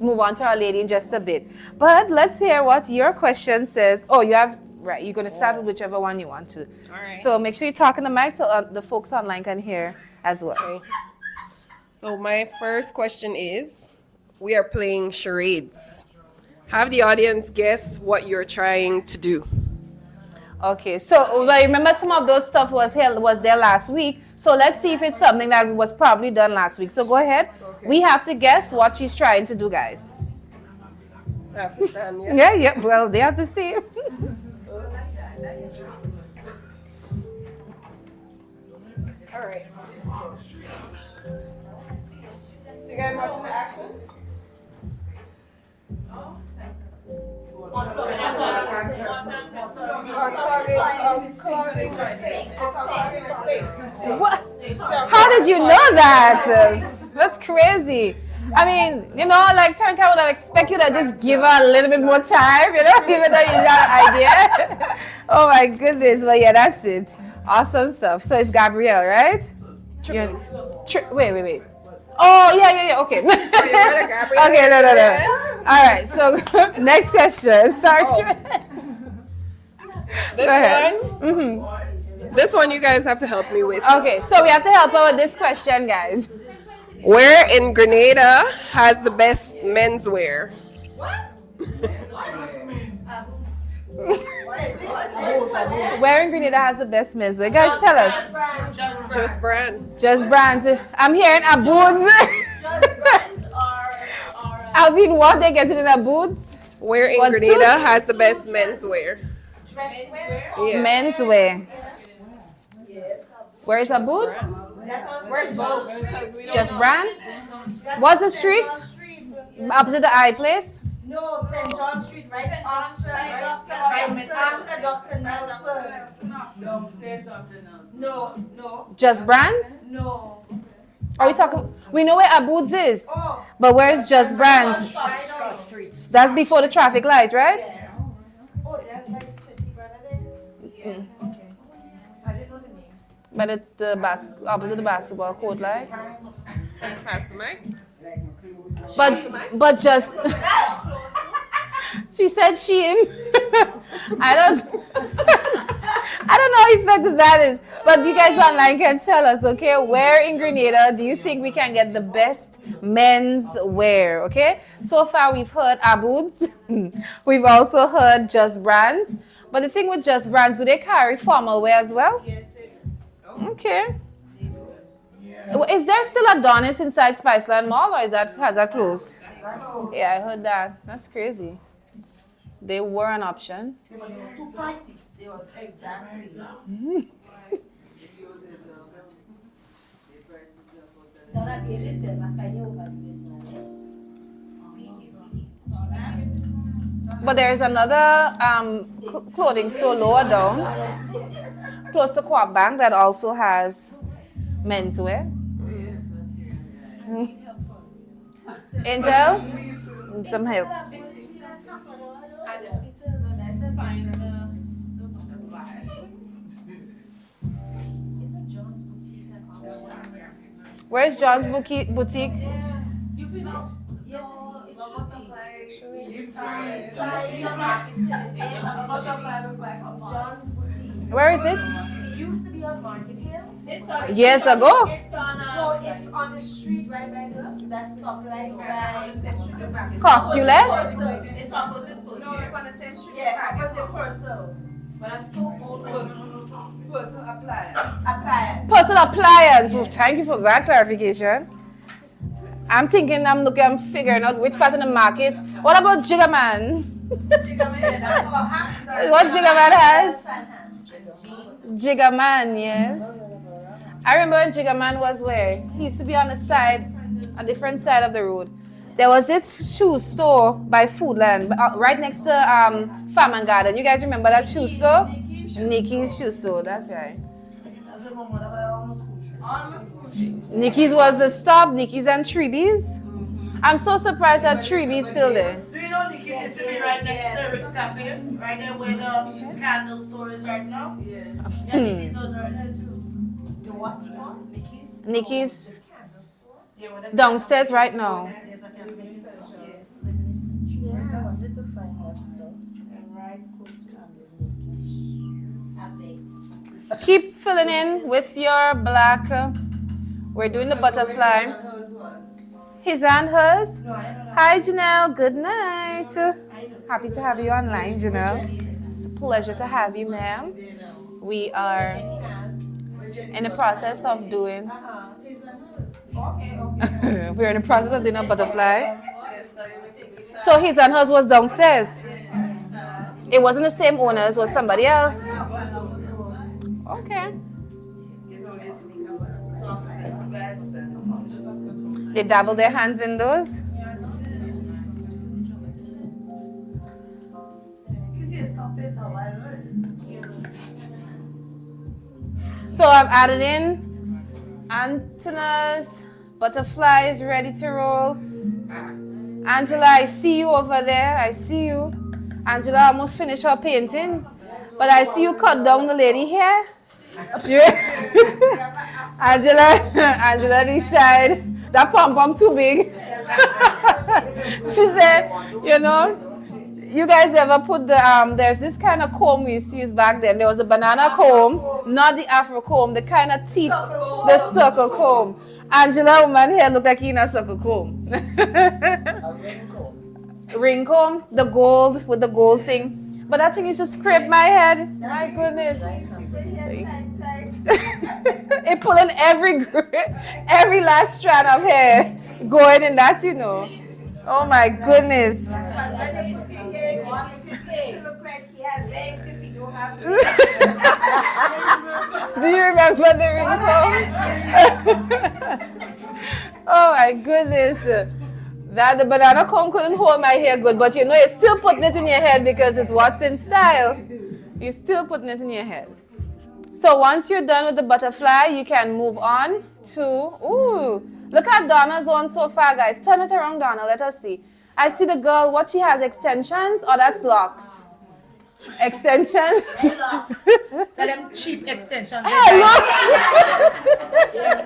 move on to Our Lady in just a bit. But let's hear what your question says. Oh, you have, right, you're going to start with whichever one you want to. All right. So make sure you talk in the mic so the folks online can hear as well. Okay. So my first question is, we are playing charades. Have the audience guess what you're trying to do. Okay, so well, remember some of those stuff was there last week. So let's see if it's something that was probably done last week. So go ahead. Okay. We have to guess what she's trying to do, guys. I have to stand, yeah? Yeah. Well, they have to see. All right. So you guys watching the action? What? How did you know that? That's crazy. I mean, like Tanka would have expected you to just give her a little bit more time, even though you got an idea. Oh my goodness. But yeah, that's it. Awesome stuff. So it's Gabrielle, right? Wait. Oh, yeah. Okay. Okay, no. All right. So next question. Sorry. This one? Mm-hmm. This one you guys have to help me with. Okay, so we have to help her with this question, guys. Where in Grenada has the best menswear? Where in Grenada has the best menswear? Guys, tell us. Just brand. Just brands. I'm hearing Aboods. I mean, what they get in Aboods? Where in Grenada has the best menswear? Yeah. Menswear. Where is Abood? Where's both? Just brand? What's the street? Opposite the I place? No, St. John Street, right after Dr. Nelson. No. Just brands? No. Are we talking? We know where Abood's is, but where's Just Brands? That's before the traffic light, right? Oh, that's like City Brother there? Yeah. Okay. I didn't know the name. By opposite the basketball court, like. Pass the mic. But just she said Shein. I don't I don't know how effective that is. But you guys online can tell us, okay? Where in Grenada do you think we can get the best men's wear? Okay? So far we've heard Aboods. We've also heard Just Brands. But the thing with Just Brands, do they carry formal wear as well? Yes, Okay. Is there still Adonis inside Spiceland Mall, or has that closed? Yeah, I heard that. That's crazy. They were an option. Yeah, but it was too pricey. it was exactly. Donna Davis said, "I find you overdoing it." But there's another clothing store lower down, close to Quab Bank, that also has menswear. Angel, need some help. I just need to find the Isn't John's boutique an option? Where's John's boutique? You finished? Yes, it should be. John's boutique. Where is it? It used to be on Market Hill. It's on. Years ago. It's on. No, it's on the street right by that stoplight. Right. Cost you less? It's opposite Purcell. No, it's on the same street. Yeah, opposite Purcell. But I still own Purcell Appliance. Personal appliance. Well, thank you for that clarification. I'm figuring out which part of the market. What about Jiggaman? What Jiggaman has? Jiggaman, yes. I remember when Jiggaman was where? He used to be on the side, a different side of the road. There was this shoe store by Foodland, right next to Farm and Garden. You guys remember that shoe store? Nikki's shoe store, that's right. Nikki's was the stop, Nikki's and Treebies. I'm so surprised that Treebies still there. Do you know Nikki's used to be right next to Rick's Cafe? Right there where the candle store is right now? Yeah, Nikki's was right there too. The what store? Nikki's? Nikki's Yeah, where the downstairs right now. there's a candle store. Yeah, I wanted to find that store. And right close to candles. Keep filling in with your black. We're doing the butterfly. His and hers. Hi, Janelle. Good night. Happy to have you online, Janelle. It's a pleasure to have you, ma'am. We are in the process of doing. We're in the process of doing a butterfly. So his and hers was downstairs. It wasn't the same owners, it was somebody else. Okay. They dabble their hands in those. So I've added in antennas, butterflies ready to roll. Angela, I see you over there. I see you. Angela almost finished her painting, but I see you cut down the lady here. Angela decide that pom-pom too big. She said, you guys ever put there's this kind of comb we used to use back then. There was a banana comb, not the Afro comb, the kind of teeth, the circle comb. Angela, woman here look like in a circle comb. Ring comb, the gold with the gold thing. But that thing used to scrape my head. My goodness. It pulling every last strand of hair going in that, Oh my goodness. Do you remember the ring comb? Oh my goodness. That the banana comb couldn't hold my hair good, but you're still putting it in your head because it's what's in style. You're still putting it in your head. So once you're done with the butterfly, you can move on to, look at Donna's one so far, guys. Turn it around, Donna, let us see. I see the girl, what she has, extensions, or that's locks? Extension. That them cheap extensions. Hey, look.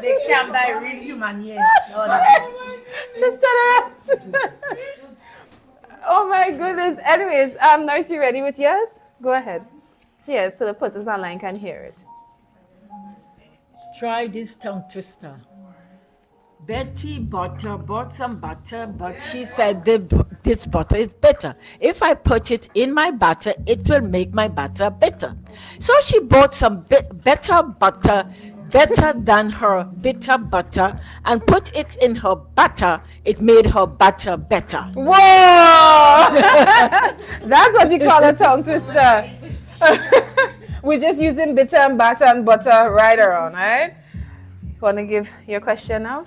They can't buy real human hair. No, no. Just turn around. Oh my goodness. Anyways, Nurse, you ready with yours? Go ahead. Yes, so the persons online can hear it. Try this tongue twister. Betty butter bought some butter, but she said this butter is better. If I put it in my butter, it will make my butter better. So she bought some better butter, better than her bitter butter, and put it in her butter. It made her butter better. Whoa! That's what you call a tongue twister. We're just using bitter and batter and butter right around, right? Want to give your question now?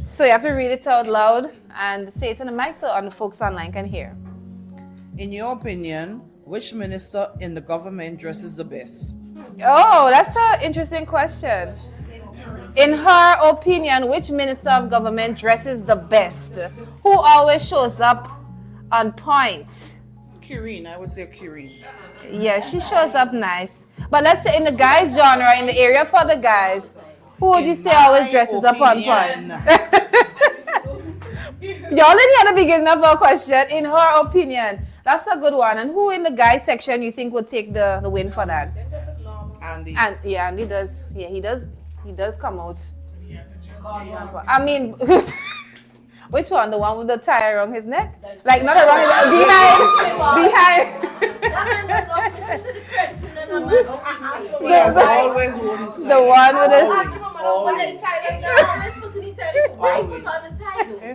So you have to read it out loud and say it on the mic so the folks online can hear. In your opinion, which minister in the government dresses the best? Oh, that's an interesting question. In her opinion, which minister of government dresses the best? Who always shows up on point? Kireen, I would say Kireen. Yeah, she shows up nice. But let's say in the guys genre, in the area for the guys, who would you say always dresses up on point? Y'all didn't hear the beginning of our question. In her opinion, that's a good one. And who in the guys section you think would take the win for that? Andy. And yeah, Andy does. Yeah, he does come out. I mean, which one? The one with the tie around his neck? Like not around his behind. Yes, always one is The one with the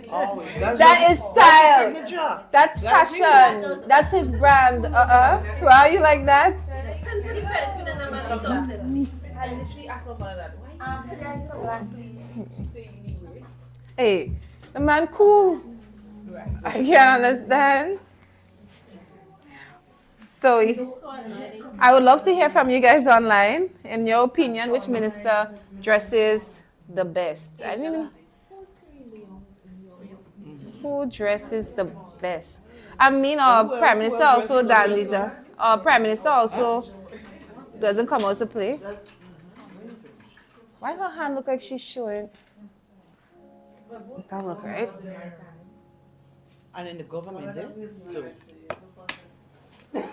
always. that is style. Signature. That's fashion. That's his brand. Why are you like that? Hey, the man cool. I can't understand. So, I would love to hear from you guys online. In your opinion, which minister dresses the best? I didn't. Who dresses the best? I mean, our Prime Minister also dandies. Our Prime Minister also doesn't come out to play. Why her hand look like she's showing? That look right. And in the government, eh? So. It's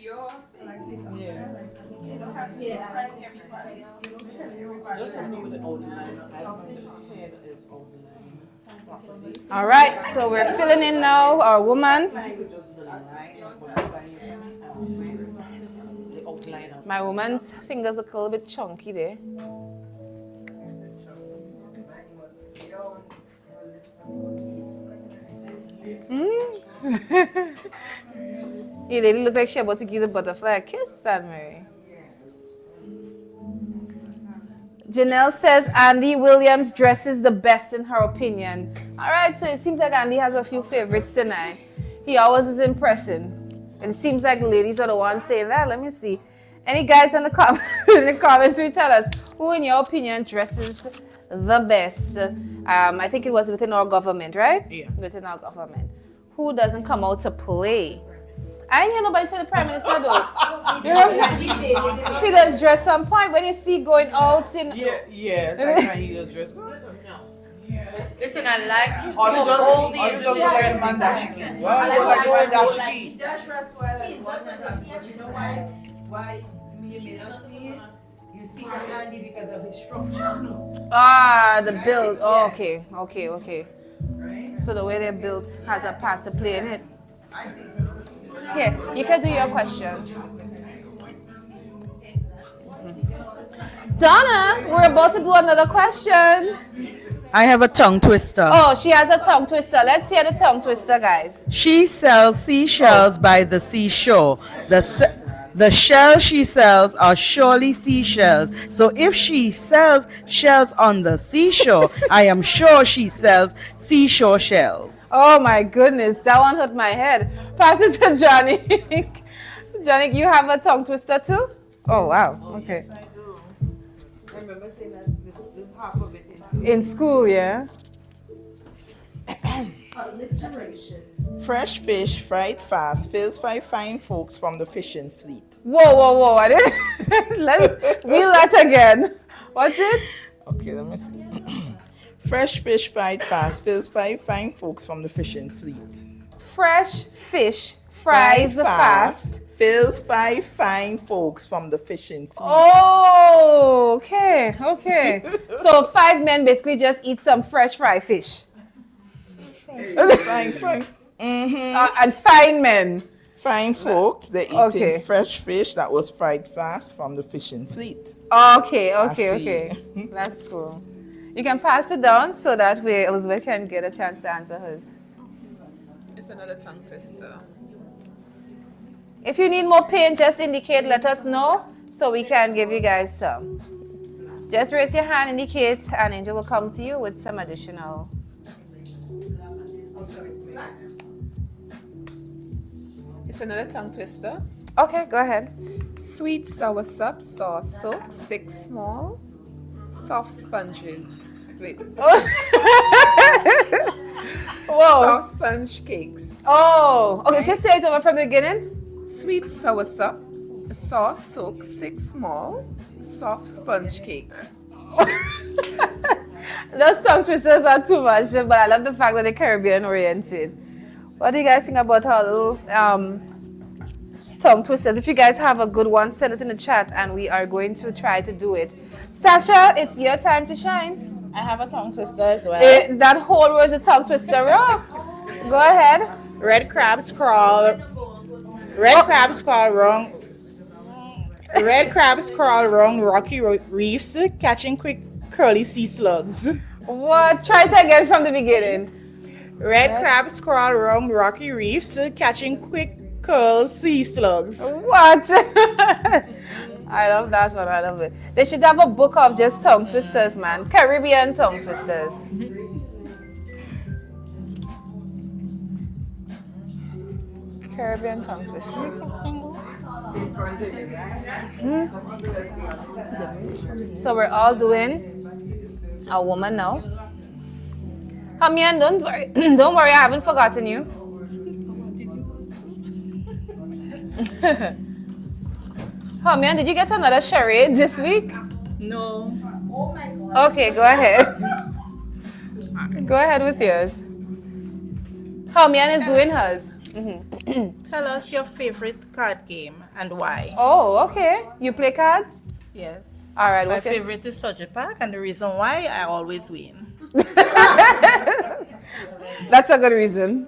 your thing. Just remove the outline. I don't know the head is outline properly. All right, so we're filling in now our woman. Just the line from the outline of My woman's fingers look a little bit chunky there. You lady look like she about to give the butterfly a kiss, Anne Marie. Janelle says Andy Williams dresses the best in her opinion. All right, so it seems like Andy has a few favorites tonight. He always is impressing. And it seems like the ladies are the ones saying that. Let me see. Any guys in the comments will tell us who, in your opinion, dresses the best. I think it was within our government, right? Yeah. Within our government. Who doesn't come out to play? I ain't hear nobody say the Prime Minister though. You know, he does dress on point when you see going out in. yes, I can hear the dress. Listen, I like you. Or you just look like the man that she keep. Well, you like the man that she keep. That's dress well and whatnot, but you know why? Why you may not see it? You see the Andy because of his structure. Ah, the build. Oh, okay. Right? So the way they're built has a part to play in it. I think so. Here, you can do your question. Donna, we're about to do another question. I have a tongue twister. Oh, she has a tongue twister. Let's hear the tongue twister, guys. She sells seashells by the seashore. The shells she sells are surely seashells. So if she sells shells on the seashore, I am sure she sells seashore shells. Oh my goodness, that one hurt my head. Pass it to Johnny. Johnny, you have a tongue twister too? Oh wow. Okay. Yes, I do. I remember saying that this half of it is. In school, yeah. Alliteration. Fresh fish, fried fast, fills five fine folks from the fishing fleet. Whoa. I didn't. Let's reel that again. What's it? Okay, let me see. Fresh fish, fried fast, fills five fine folks from the fishing fleet. Fresh fish fries fast. Fills five fine folks from the fishing fleet. Oh, okay. So 5 men basically just eat some fresh fried fish. Fine. And fine men. Fine folks, they're eating Okay. fresh fish that was fried fast from the fishing fleet. Okay. see. That's cool. You can pass it down so that way Elizabeth can get a chance to answer hers. It's another tongue twister. If you need more paint, just indicate, let us know so we can give you guys some. Just raise your hand, indicate, and Angel will come to you with some additional. It's another tongue twister. Okay, go ahead. Sweet sour sup, sauce soak, 6 small, soft sponges. Wait, Whoa. soft sponge cakes. Oh, okay, just say it over from the beginning. Sweet sour sup, sauce soak, 6 small, soft sponge cakes. Those tongue twisters are too much, but I love the fact that they're Caribbean oriented. What do you guys think about our little tongue twisters? If you guys have a good one, send it in the chat and we are going to try to do it. Sasha, it's your time to shine. I have a tongue twister as well. That whole row is a tongue twister row. Go ahead. Red crabs crawl. Red crabs crawl wrong. Red crabs crawl wrong rocky reefs, catching quick curly sea slugs. What? Try it again from the beginning. Red crabs crawl wrong rocky reefs, catching quick curl sea slugs. What? I love that one. I love it. They should have a book of just tongue twisters, man. Caribbean tongue twisters. Caribbean tongue twisters. So we're all doing a woman now. Hamian, don't worry. Don't worry, I haven't forgotten you. Hamian, did you get another charade this week? No. Okay, go ahead. Go ahead with yours. Hamian is doing hers. Tell us your favorite card game and why. Oh, okay. You play cards? Yes. All right. My What's your favorite is Subject Pack, and the reason why I always win. That's a good reason.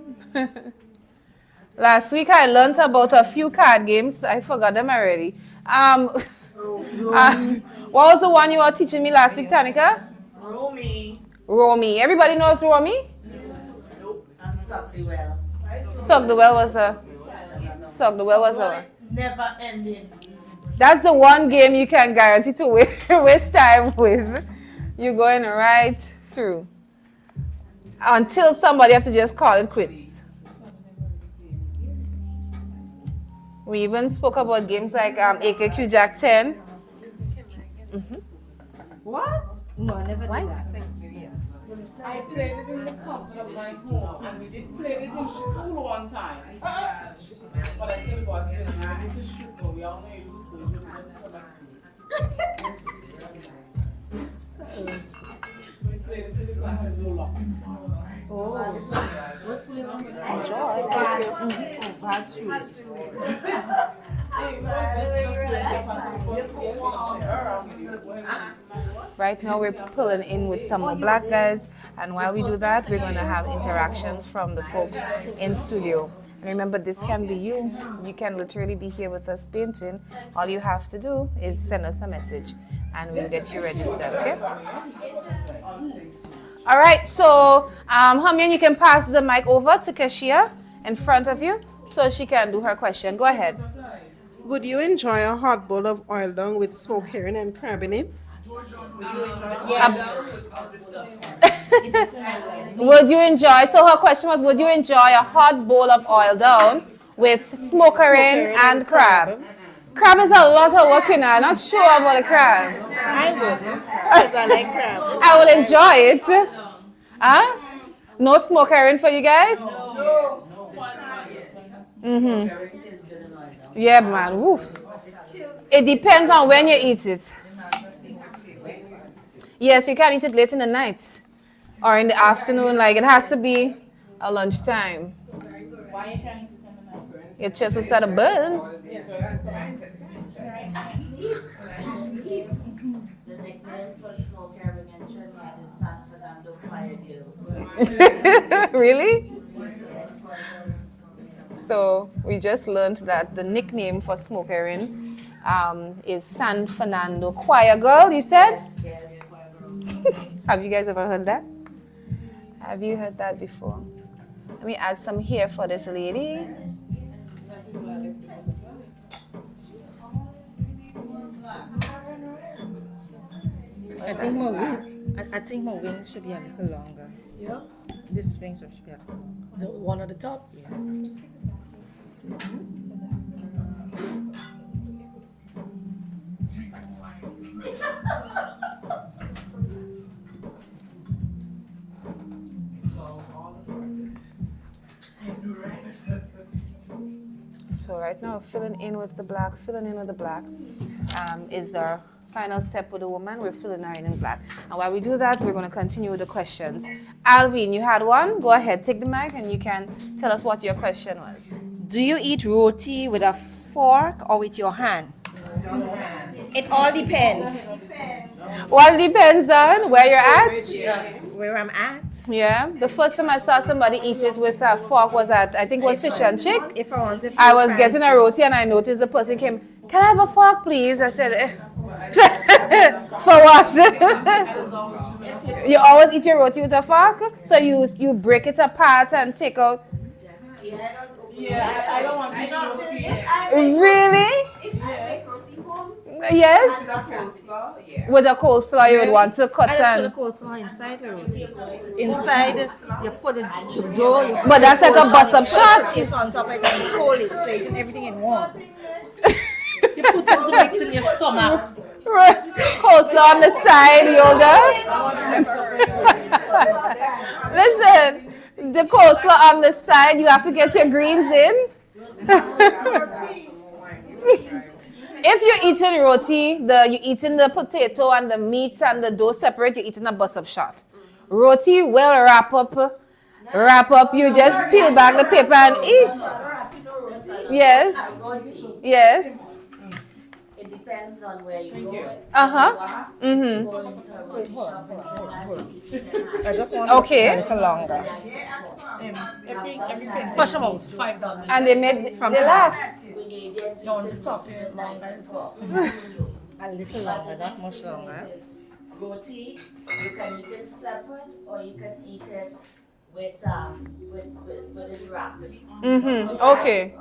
Last week I learned about a few card games. I forgot them already. What was the one you were teaching me last week, Tanika? Romy. Everybody knows Romy? Nope. And suck the well. Suck the well was a. Never ending. That's the one game you can guarantee to waste time with. You're going right through. Until somebody have to just call it quits. We even spoke about games like AKQ Jack 10. What? No, I never did that. I played it in the comfort of my home, and we did play it in school one time. But I tell you boss, listen, we need to shoot, but we all know you lose, so we just come back to this. We played it in the classes a lot. Right now we're pulling in with some more black guys, and while we do that, we're going to have interactions from the folks in studio. And remember, this can be you. You can literally be here with us painting. All you have to do is send us a message and we'll get you registered, okay? All right, so Hamian, you can pass the mic over to Keshia in front of you so she can do her question. Go ahead. Would you enjoy a hot bowl of oil dung with smoked herring and crab in it? Would you enjoy, so her question was, would you enjoy a hot bowl of oil down with smoked herring and crab? Crab is a lot of work, and I'm not sure about the crab. I would, because I like crab. I will enjoy it. Huh? No smoke herring for you guys? No. Mm-hmm. Yeah, man. Woo. It depends on when you eat it. Yes, you can eat it late in the night or in the afternoon. Like it has to be a lunchtime. Why you can't eat it in the night? Your chest will start to burn. The nickname for smoke herring in Trinidad is San Fernando Fire Hill. Really? So we just learned that the nickname for smoke herring is San Fernando Choir Girl, you said? Yes. Have you guys ever heard that? Have you heard that before? Let me add some here for this lady. I think my wings should be a little longer. Yeah. This wings should be a little longer. The one at the top? Yeah. So right now, filling in with the black is our final step with the woman. We're filling her in black. And while we do that, we're going to continue with the questions. Alvin, you had one? Go ahead, take the mic and you can tell us what your question was. Do you eat roti with a fork or with your hand? It all depends. Well, it depends on where you're at. Where I'm at. Yeah. The first time I saw somebody eat it with a fork was at, I think it was Fish and Chick. If I want to feel I was getting a fancy. roti and I noticed the person came, can I have a fork, please? I said, for what? You always eat your roti with a fork? So you break it apart and take out. Yeah, I don't want to eat roti. Really? If I make roti home, Yes? The coleslaw, yeah. With a coleslaw, you would want to cut I just put and. the coleslaw inside the roti. Inside, you put the dough. You But that's like a coleslaw, bus-up you put shot. potato on top of it and fold it, so you get everything in one. You put some mix in your stomach. Coleslaw on the side, yoga. Listen, the coleslaw on the side, you have to get your greens in. If you're eating roti, you're eating the potato and the meat and the dough separate, you're eating a bus-up shot. Roti will wrap up. You just peel back the paper and eat. Yes. Yes. It depends on where you go. Uh-huh. Mm-hmm. Going to a roti shop in Trinidad, I just want Okay. it a little longer. Every Push them out. $5. And they laugh. ingredients On into the top, the longer as well. A little longer, not much longer. Roti, you can eat it separate or you can eat it with it wrapped. Mm-hmm. Okay.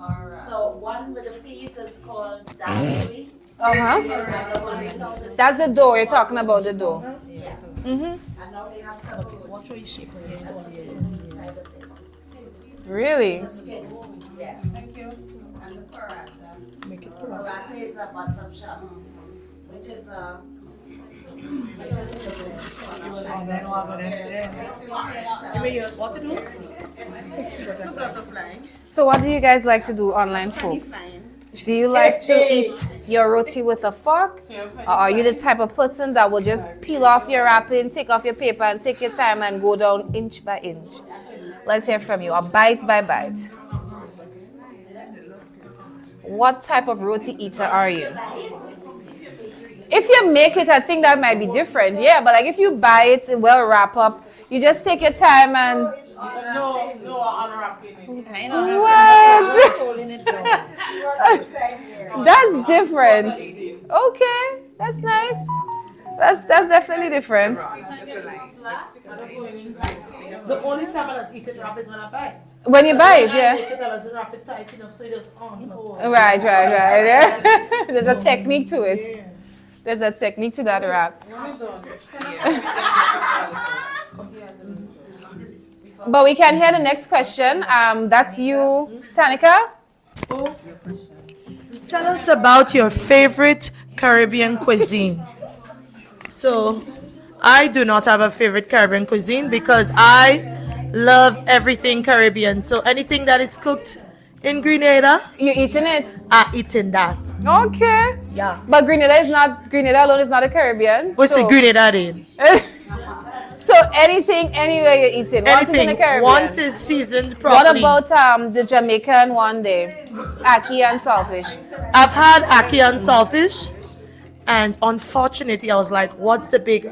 So one with the peas is called daiquiri. Uh-huh. Another one, That's the dough. You're talking about the dough. yeah. Mm-hmm. And now they have pepperoni. Watch what you shape when you That's saw the it. inside of it. Really? The skin, yeah. Thank you. And the paratha. Make it cross. Paratha is a bus-up shop, which is a And then we're gonna give me what to do? So what do you guys like to do online, folks? Do you like to eat your roti with a fork? Or are you the type of person that will just peel off your wrapping, take off your paper, and take your time and go down inch by inch? Let's hear from you, or bite by bite. What type of roti eater are you? If you make it, I think that might be different. Yeah, but like if you buy it well wrap up, you just take your time and No, unwrapping it. I know. what? Holding it down. That's different. Okay, that's nice. That's definitely different. The only time I just eat it wrap is when I buy it. When you buy it, yeah. Make it, I doesn't wrap it tight enough so it doesn't on. Right. Yeah. There's a technique to it. There's a technique to that wrap. But we can hear the next question. That's you, Tanika. Tell us about your favorite Caribbean cuisine. So, I do not have a favorite Caribbean cuisine because I love everything Caribbean. So anything that is cooked in Grenada, You eating it? I eating that. Okay. Yeah. But Grenada alone is not a Caribbean. What's the Grenada in? So anything, anywhere you're eating. Once it's in the Anything. Caribbean. Once it's seasoned What properly. about the Jamaican one day? Ackee and saltfish. I've had ackee and saltfish, and unfortunately, I was like, "What's the big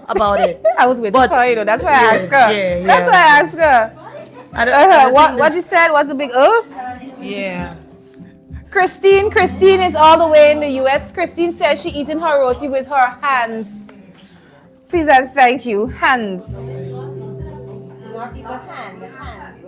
about it?" I was waiting But- for you know. That's why I asked her. yeah, That's why I asked her. I don't think What you said was a big Yeah. Christine is all the way in the US. Christine says she eating her roti with her hands. Please and thank you. Hands. Not even hand, hands.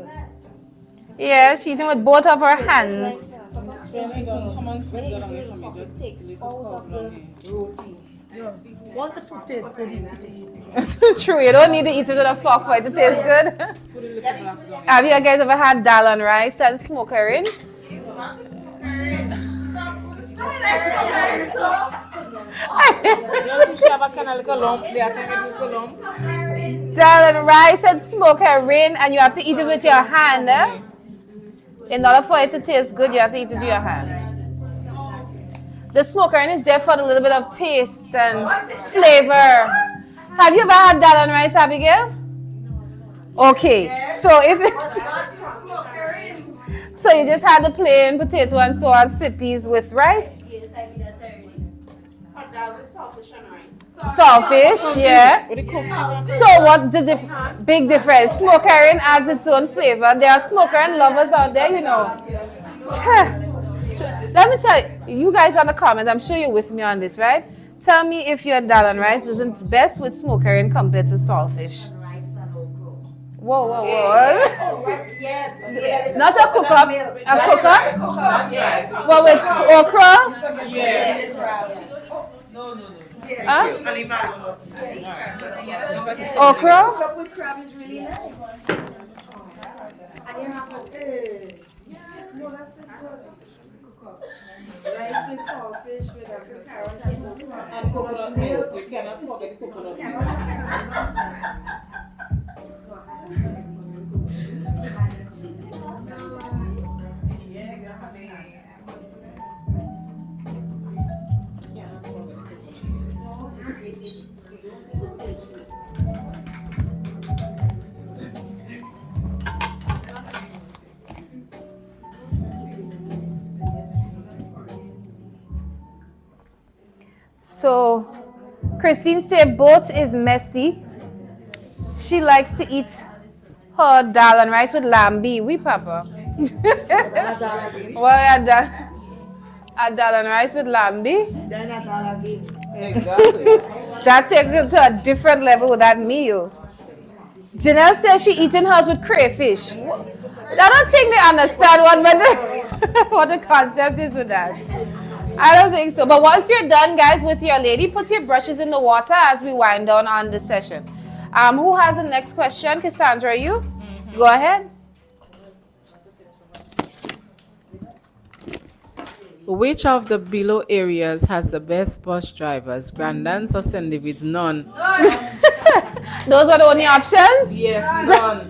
Yeah, she's eating with both of her hands. Come on, freeze it away from me. Just Takes little out of curve the down roti. Yeah. Once the food tastes good, eat it. True, you don't need to eat it with a fork for it to taste good. here. Put a little black down. Have you guys ever had dal and rice and smoke herring? Just to have a kind of like a lump. They have to get a little lump. Dal and rice and smoke herring, and you have to eat it with your hand. Eh? In order for it to taste good, you have to eat it with your hand. The smoke herring is there for a little bit of taste and flavor. Have you ever had dal and rice, Abigail? Okay, so if so you just had the plain potato and so on split peas with rice? Saltfish, yeah. So what the big difference? Smoke herring adds its own flavor. There are smoke herring lovers out there, you know. Let me tell you, you guys on the comment, I'm sure you're with me on this, right? Tell me if your dal and rice isn't best with smoke herring compared to saltfish. Whoa, whoa, whoa. Yes. Not a cook up. A cook up? Well, with okra? No. Huh? Okra? Cook with crab is really nice. And you have Rice with saltfish with a carrot And coconut milk. You cannot forget coconut milk. So, Christine said both is messy. She likes to eat her dal and rice with lambi. We papa. Well, a dal and rice with lambi. Exactly. That takes it to a different level with that meal. Janelle says she eating hers with crayfish. I don't think they understand what the concept is with that. I don't think so. But once you're done, guys, with your lady, put your brushes in the water as we wind down on the session. Who has the next question? Cassandra, you? Go ahead. Which of the below areas has the best bus drivers? Grandans or St. David's? None. Those are the only options? Yes, none.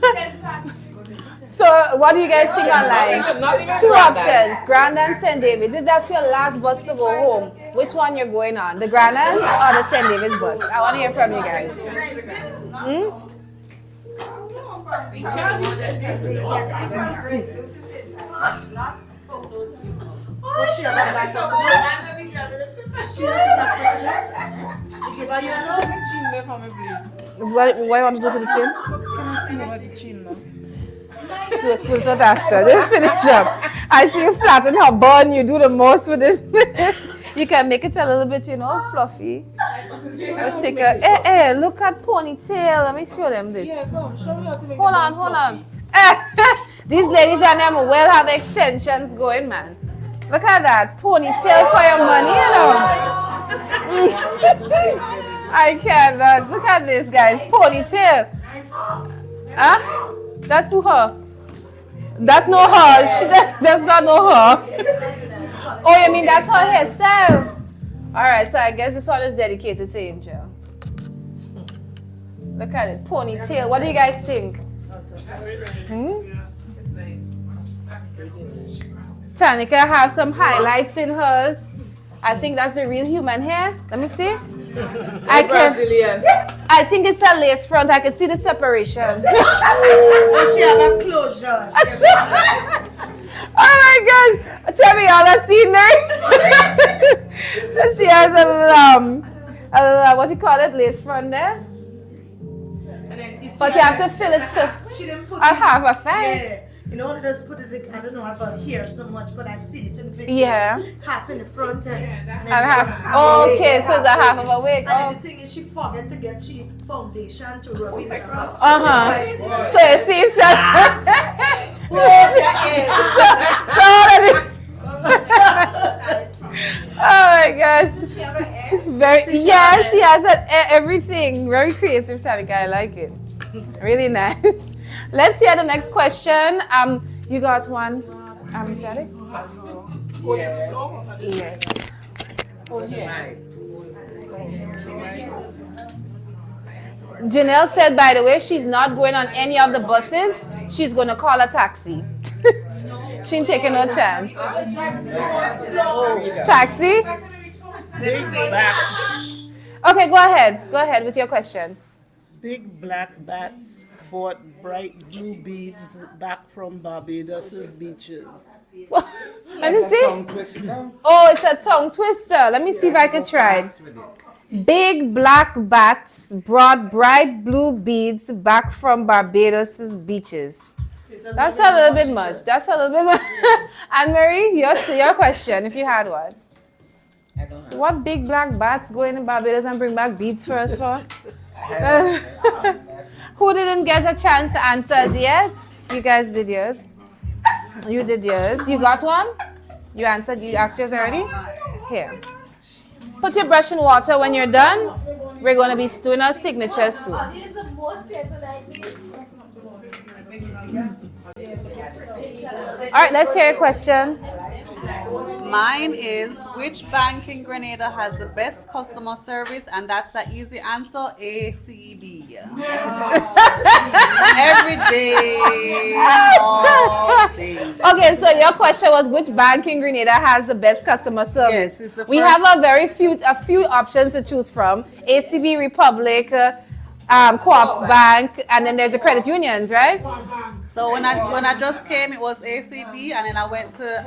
So what do you guys think online? Not even Two Grandans. options, Grand and St. David's. If that's your last bus to go home, which one you're going on? The Grand or the St. David's bus? I want to hear from you guys. Why you want to go to the chin? Let's put it after. Let's finish up. I see you flatten her bun. You do the most with this. You can make it a little bit, fluffy. I'll take a, look at ponytail. Let me show them this. Hold on. These ladies and them will have extensions going, man. Look at that. Ponytail for your money, I cannot. Look at this, guys. Ponytail. Huh? That's who her. That's not her. That's not her. Oh, you mean that's her hairstyle? Alright, so I guess this one is dedicated to Angel. Look at it. Ponytail. What do you guys think? Tanika have some highlights in hers. I think that's the real human hair. Let me see. Brazilian. I think it's a lace front. I can see the separation. And she have a closure. Oh my God! Tell me y'all have seen that? She has a what do you call it? Lace front there. But you have to fill it to She didn't put I have a fan. Yeah. In order to put it, I don't know about here so much, but I've seen it in the video. Yeah. Half in the front and half. Okay, so it's a half of a wig. And Oh. the thing is, she forget to get cheap foundation to rub in the front. So you see, so oh my gosh. Yeah, she has everything. Very creative, Tanika. I like it. Really nice. Let's hear the next question. You got one, Jade? Yes. Janelle said, by the way, she's not going on any of the buses. She's going to call a taxi. She ain't taking no chance. Taxi? Big black, Okay, go ahead. Go ahead with your question. big black bats bought bright blue beads back from Barbados' beaches. Let me see. Oh, it's a tongue twister. Let me see if I can try it. Big black bats brought bright blue beads back from Barbados' beaches. That's a little bit much. That's a little bit much. Anne-Marie, your question, if you had one. What big black bats go into Barbados and bring back beads for us for? Who didn't get a chance to answer as yet? You guys did yours. You did yours. You got one? You answered. You asked yours already? Here. Put your brush in water when you're done. We're going to be doing our signature soon. All right, let's hear your question. Mine is, which bank in Grenada has the best customer service? And that's an easy answer, ACB. Every day, all day. Okay, so your question was, which bank in Grenada has the best customer service? Yes, it's the We first- have a few options to choose from. ACB, Republic, Co-op Bank, and then there's the credit unions, right? So when I just came, it was ACB, and then I went to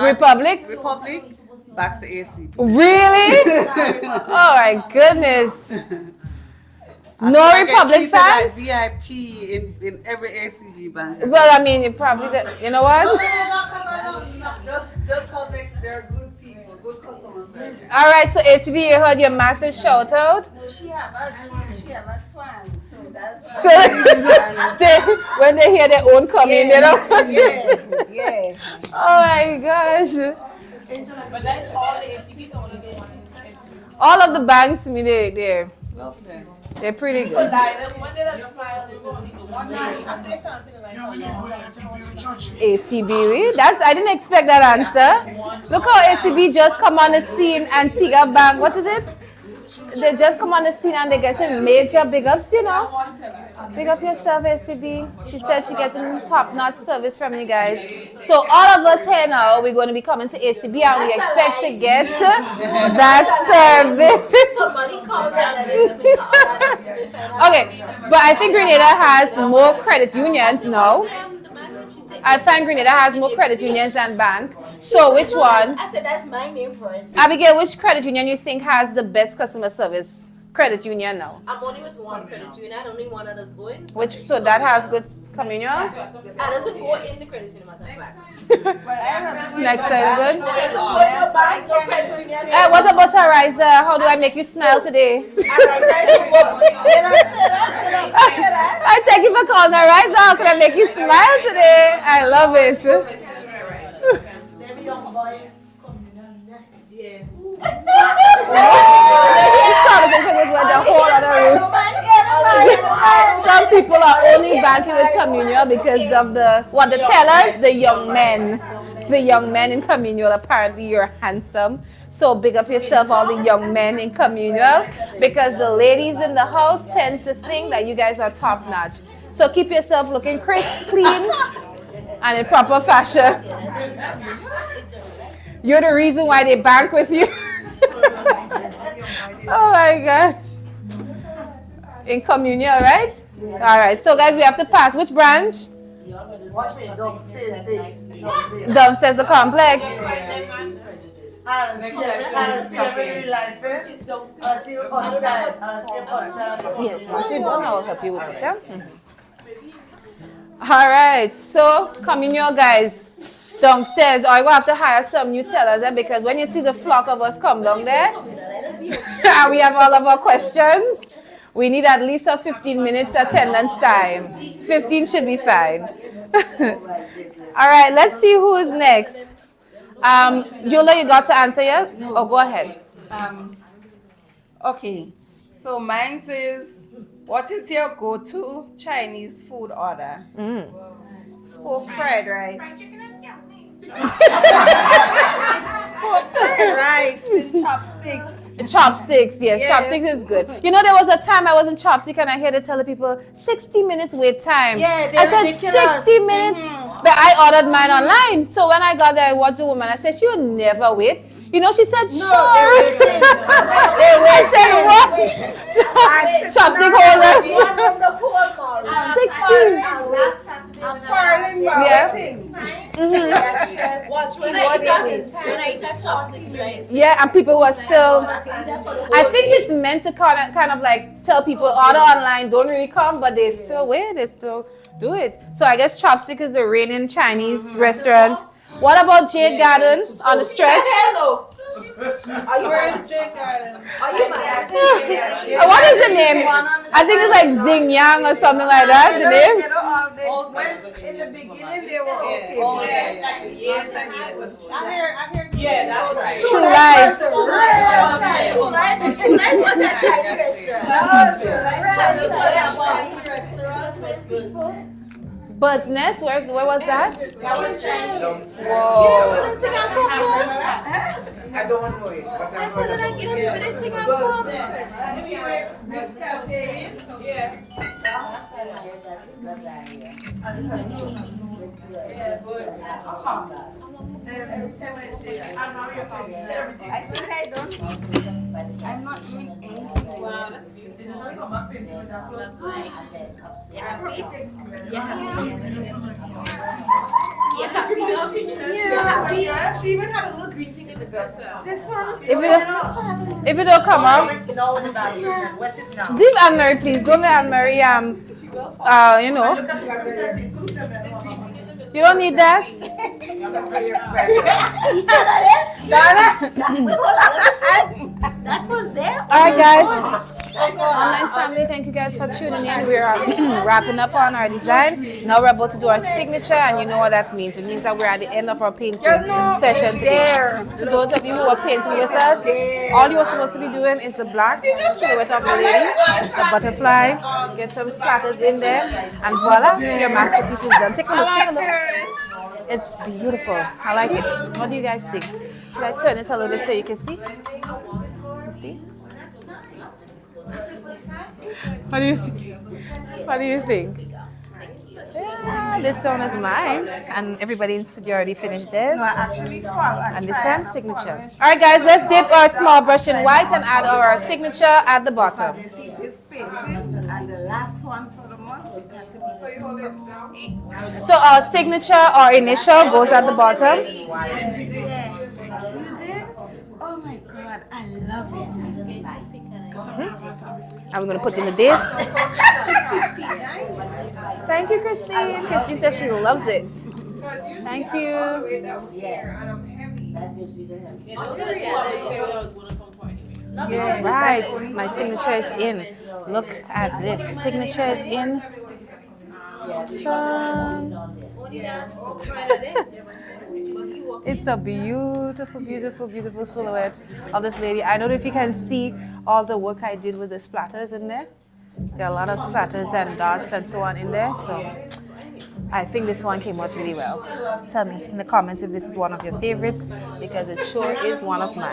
Republic? Republic, back to ACB. Really? Oh my goodness. No I get Republic treated fans? like VIP in every ACB bank. Well, I mean, you probably, you know what? Just because they're good people, good customer service. All right, so ACB, you heard your massive shout out. She have a twang, so that's So when they hear their own coming, they don't. yeah. Oh my gosh. But that's all the ACPs only do one is All of the banks, I mean, they're pretty so good. like when they just smile, they go one night after they start feeling like ACB, really? I didn't expect that answer. Look how ACB just come on the scene. Antigua Bank, what is it? They just come on the scene and they're getting major big ups, you know. Big up yourself, ACB. She said she getting top-notch service from you guys. So all of us here now, we're going to be coming to ACB and we expect to get that service. Somebody called that. Okay, but I think Grenada has more credit unions now. I find Grenada has more credit unions than bank. So which one? I said that's my name for it. Abigail, which credit union you think has the best customer service? Credit union now. I'm only with one credit union. I don't need one others going. So that has good communal? I doesn't go in the credit union, matter of fact. Next side good? I doesn't go in the bank, no credit union. What about Ariza? How do I make you smile today? I thank you for calling Ariza. How can I make you smile today? I love it. This conversation is like the whole other room. Some people are only banking with communal because of the tellers, the young men. The young men in communal, apparently you're handsome. So big up yourself, all the young men in communal, because the ladies in the house tend to think that you guys are top notch. So keep yourself looking crisp, clean, and in proper fashion. You're the reason why they bank with you. Oh my gosh. In communion, right? All right. So guys, we have to pass. Which branch? Downstairs the complex. Yes, once we're done, I will help you with it. Yeah? All right. So communion, guys, downstairs. Or you're gonna have to hire some new tellers, because when you see the flock of us come down there, and we have all of our questions, we need at least a 15 minutes attendance time. 15 should be fine. All right, let's see who is next. Yola, you got to answer yet? Oh, go ahead. Okay, so mine says, what is your go-to Chinese food order? Pork fried rice. Pork fried rice and chopsticks. Chopsticks, yes, chopsticks is good. You know, there was a time I was in Chopstick and I heard to tell the people 60 minutes wait time. Yeah, I said ridiculous. 60 minutes, but I ordered mine online. So when I got there, I watched the woman. I said she would never wait. You know, she said, sure. They're waiting. I said, what? Chopstick holders. 60. Yeah. Watch when I eat that chopsticks, right? Yeah, and people who are still, I think it's meant to kind of like tell people order online, don't really come, but they still wait, they still do it. So I guess Chopstick is the reigning Chinese restaurant. What about Jade Gardens on the stretch? Where is Jade Gardens? What is the name? I think it's like Xing Yang or something like that. The name? In the beginning, they were okay. Oh, yes. I hear. Yeah, that's right. True Life. True Life was that Chinese restaurant. Bird's Nest, where was that? That was Chinese. Whoa. I don't know it. But I told her that you don't do This cafe is? Yeah. Every time I say that, I think I don't. I'm not doing anything. Wow, that's beautiful. Yeah. She even had a little green thing in the center. This one is If it don't come up, leave Anne-Marie, please. Don't let Anne-Marie, you know. You don't need that? That was there. All right, guys. Online family, thank you guys for tuning in. We are wrapping up on our design. Now we're about to do our signature, and you know what that means. It means that we're at the end of our painting session today. To those of you who are painting with us, all you're supposed to be doing is the black silhouette of the lady, the butterfly, get some splatters in there, and voila, your masterpiece is done. Take a look, take a look. It's beautiful. I like it. What do you guys think? Should I turn it a little bit so you can see? You see? What do you think? What do you think? Yeah, this one is mine, and everybody in studio already finished theirs. And this time, signature. All right, guys, let's dip our small brush in white and add our signature at the bottom. this painting, and the last one for the month is going to be. So our signature or initial goes at the bottom. Yeah. You did? Oh my God, I love it. And we're going to put in the date. Thank you, Christine. Christine says she loves it. Thank you. Yeah, right. My signature is in. Look at this. Signature is in. It's a beautiful, beautiful, beautiful silhouette of this lady. I don't know if you can see all the work I did with the splatters in there. There are a lot of splatters and dots and so on in there. So I think this one came out really well. Tell me in the comments if this is one of your favorites, because it sure is one of mine.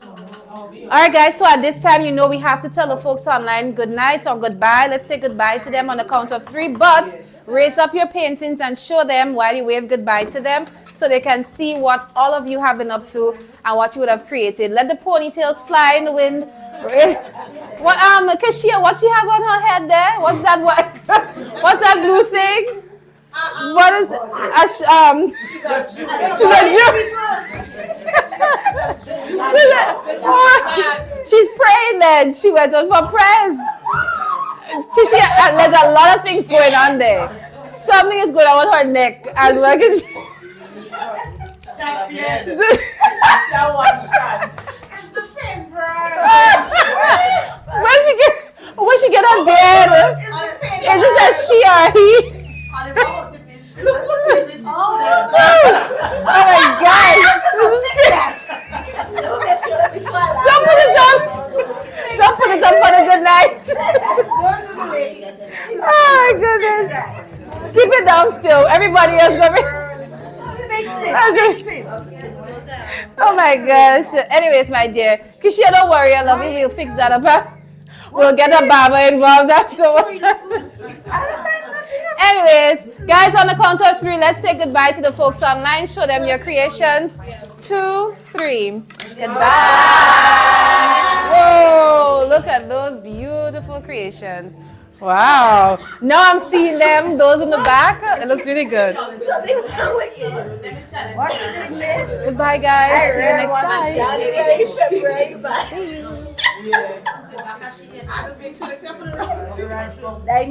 All right, guys. So at this time, you know we have to tell the folks online good night or goodbye. Let's say goodbye to them on the count of 3. But raise up your paintings and show them while you wave goodbye to them, so they can see what all of you have been up to and what you would have created. Let the ponytails fly in the wind. What Kashia, what you have on her head there? What's that? What's that blue thing? What is she's praying then. She went on for prayers. There's a lot of things going on there. Something is going on with her neck as well. When she get her bed, is it a she or he? Oh my God! Don't put it on. Don't put it on for the good night. Oh my goodness! Keep it down still. Everybody else gonna be. Oh my gosh. Anyways, my dear, Kishia, don't worry. I love you. We'll fix that up. We'll get a barber involved afterwards. Anyways, guys, on the count of 3, let's say goodbye to the folks online. Show them your creations. 2, 3. Goodbye. Whoa, look at those beautiful creations. Wow. Now I'm seeing them, those in the back. It looks really good. Goodbye, guys. See you next time. Bye.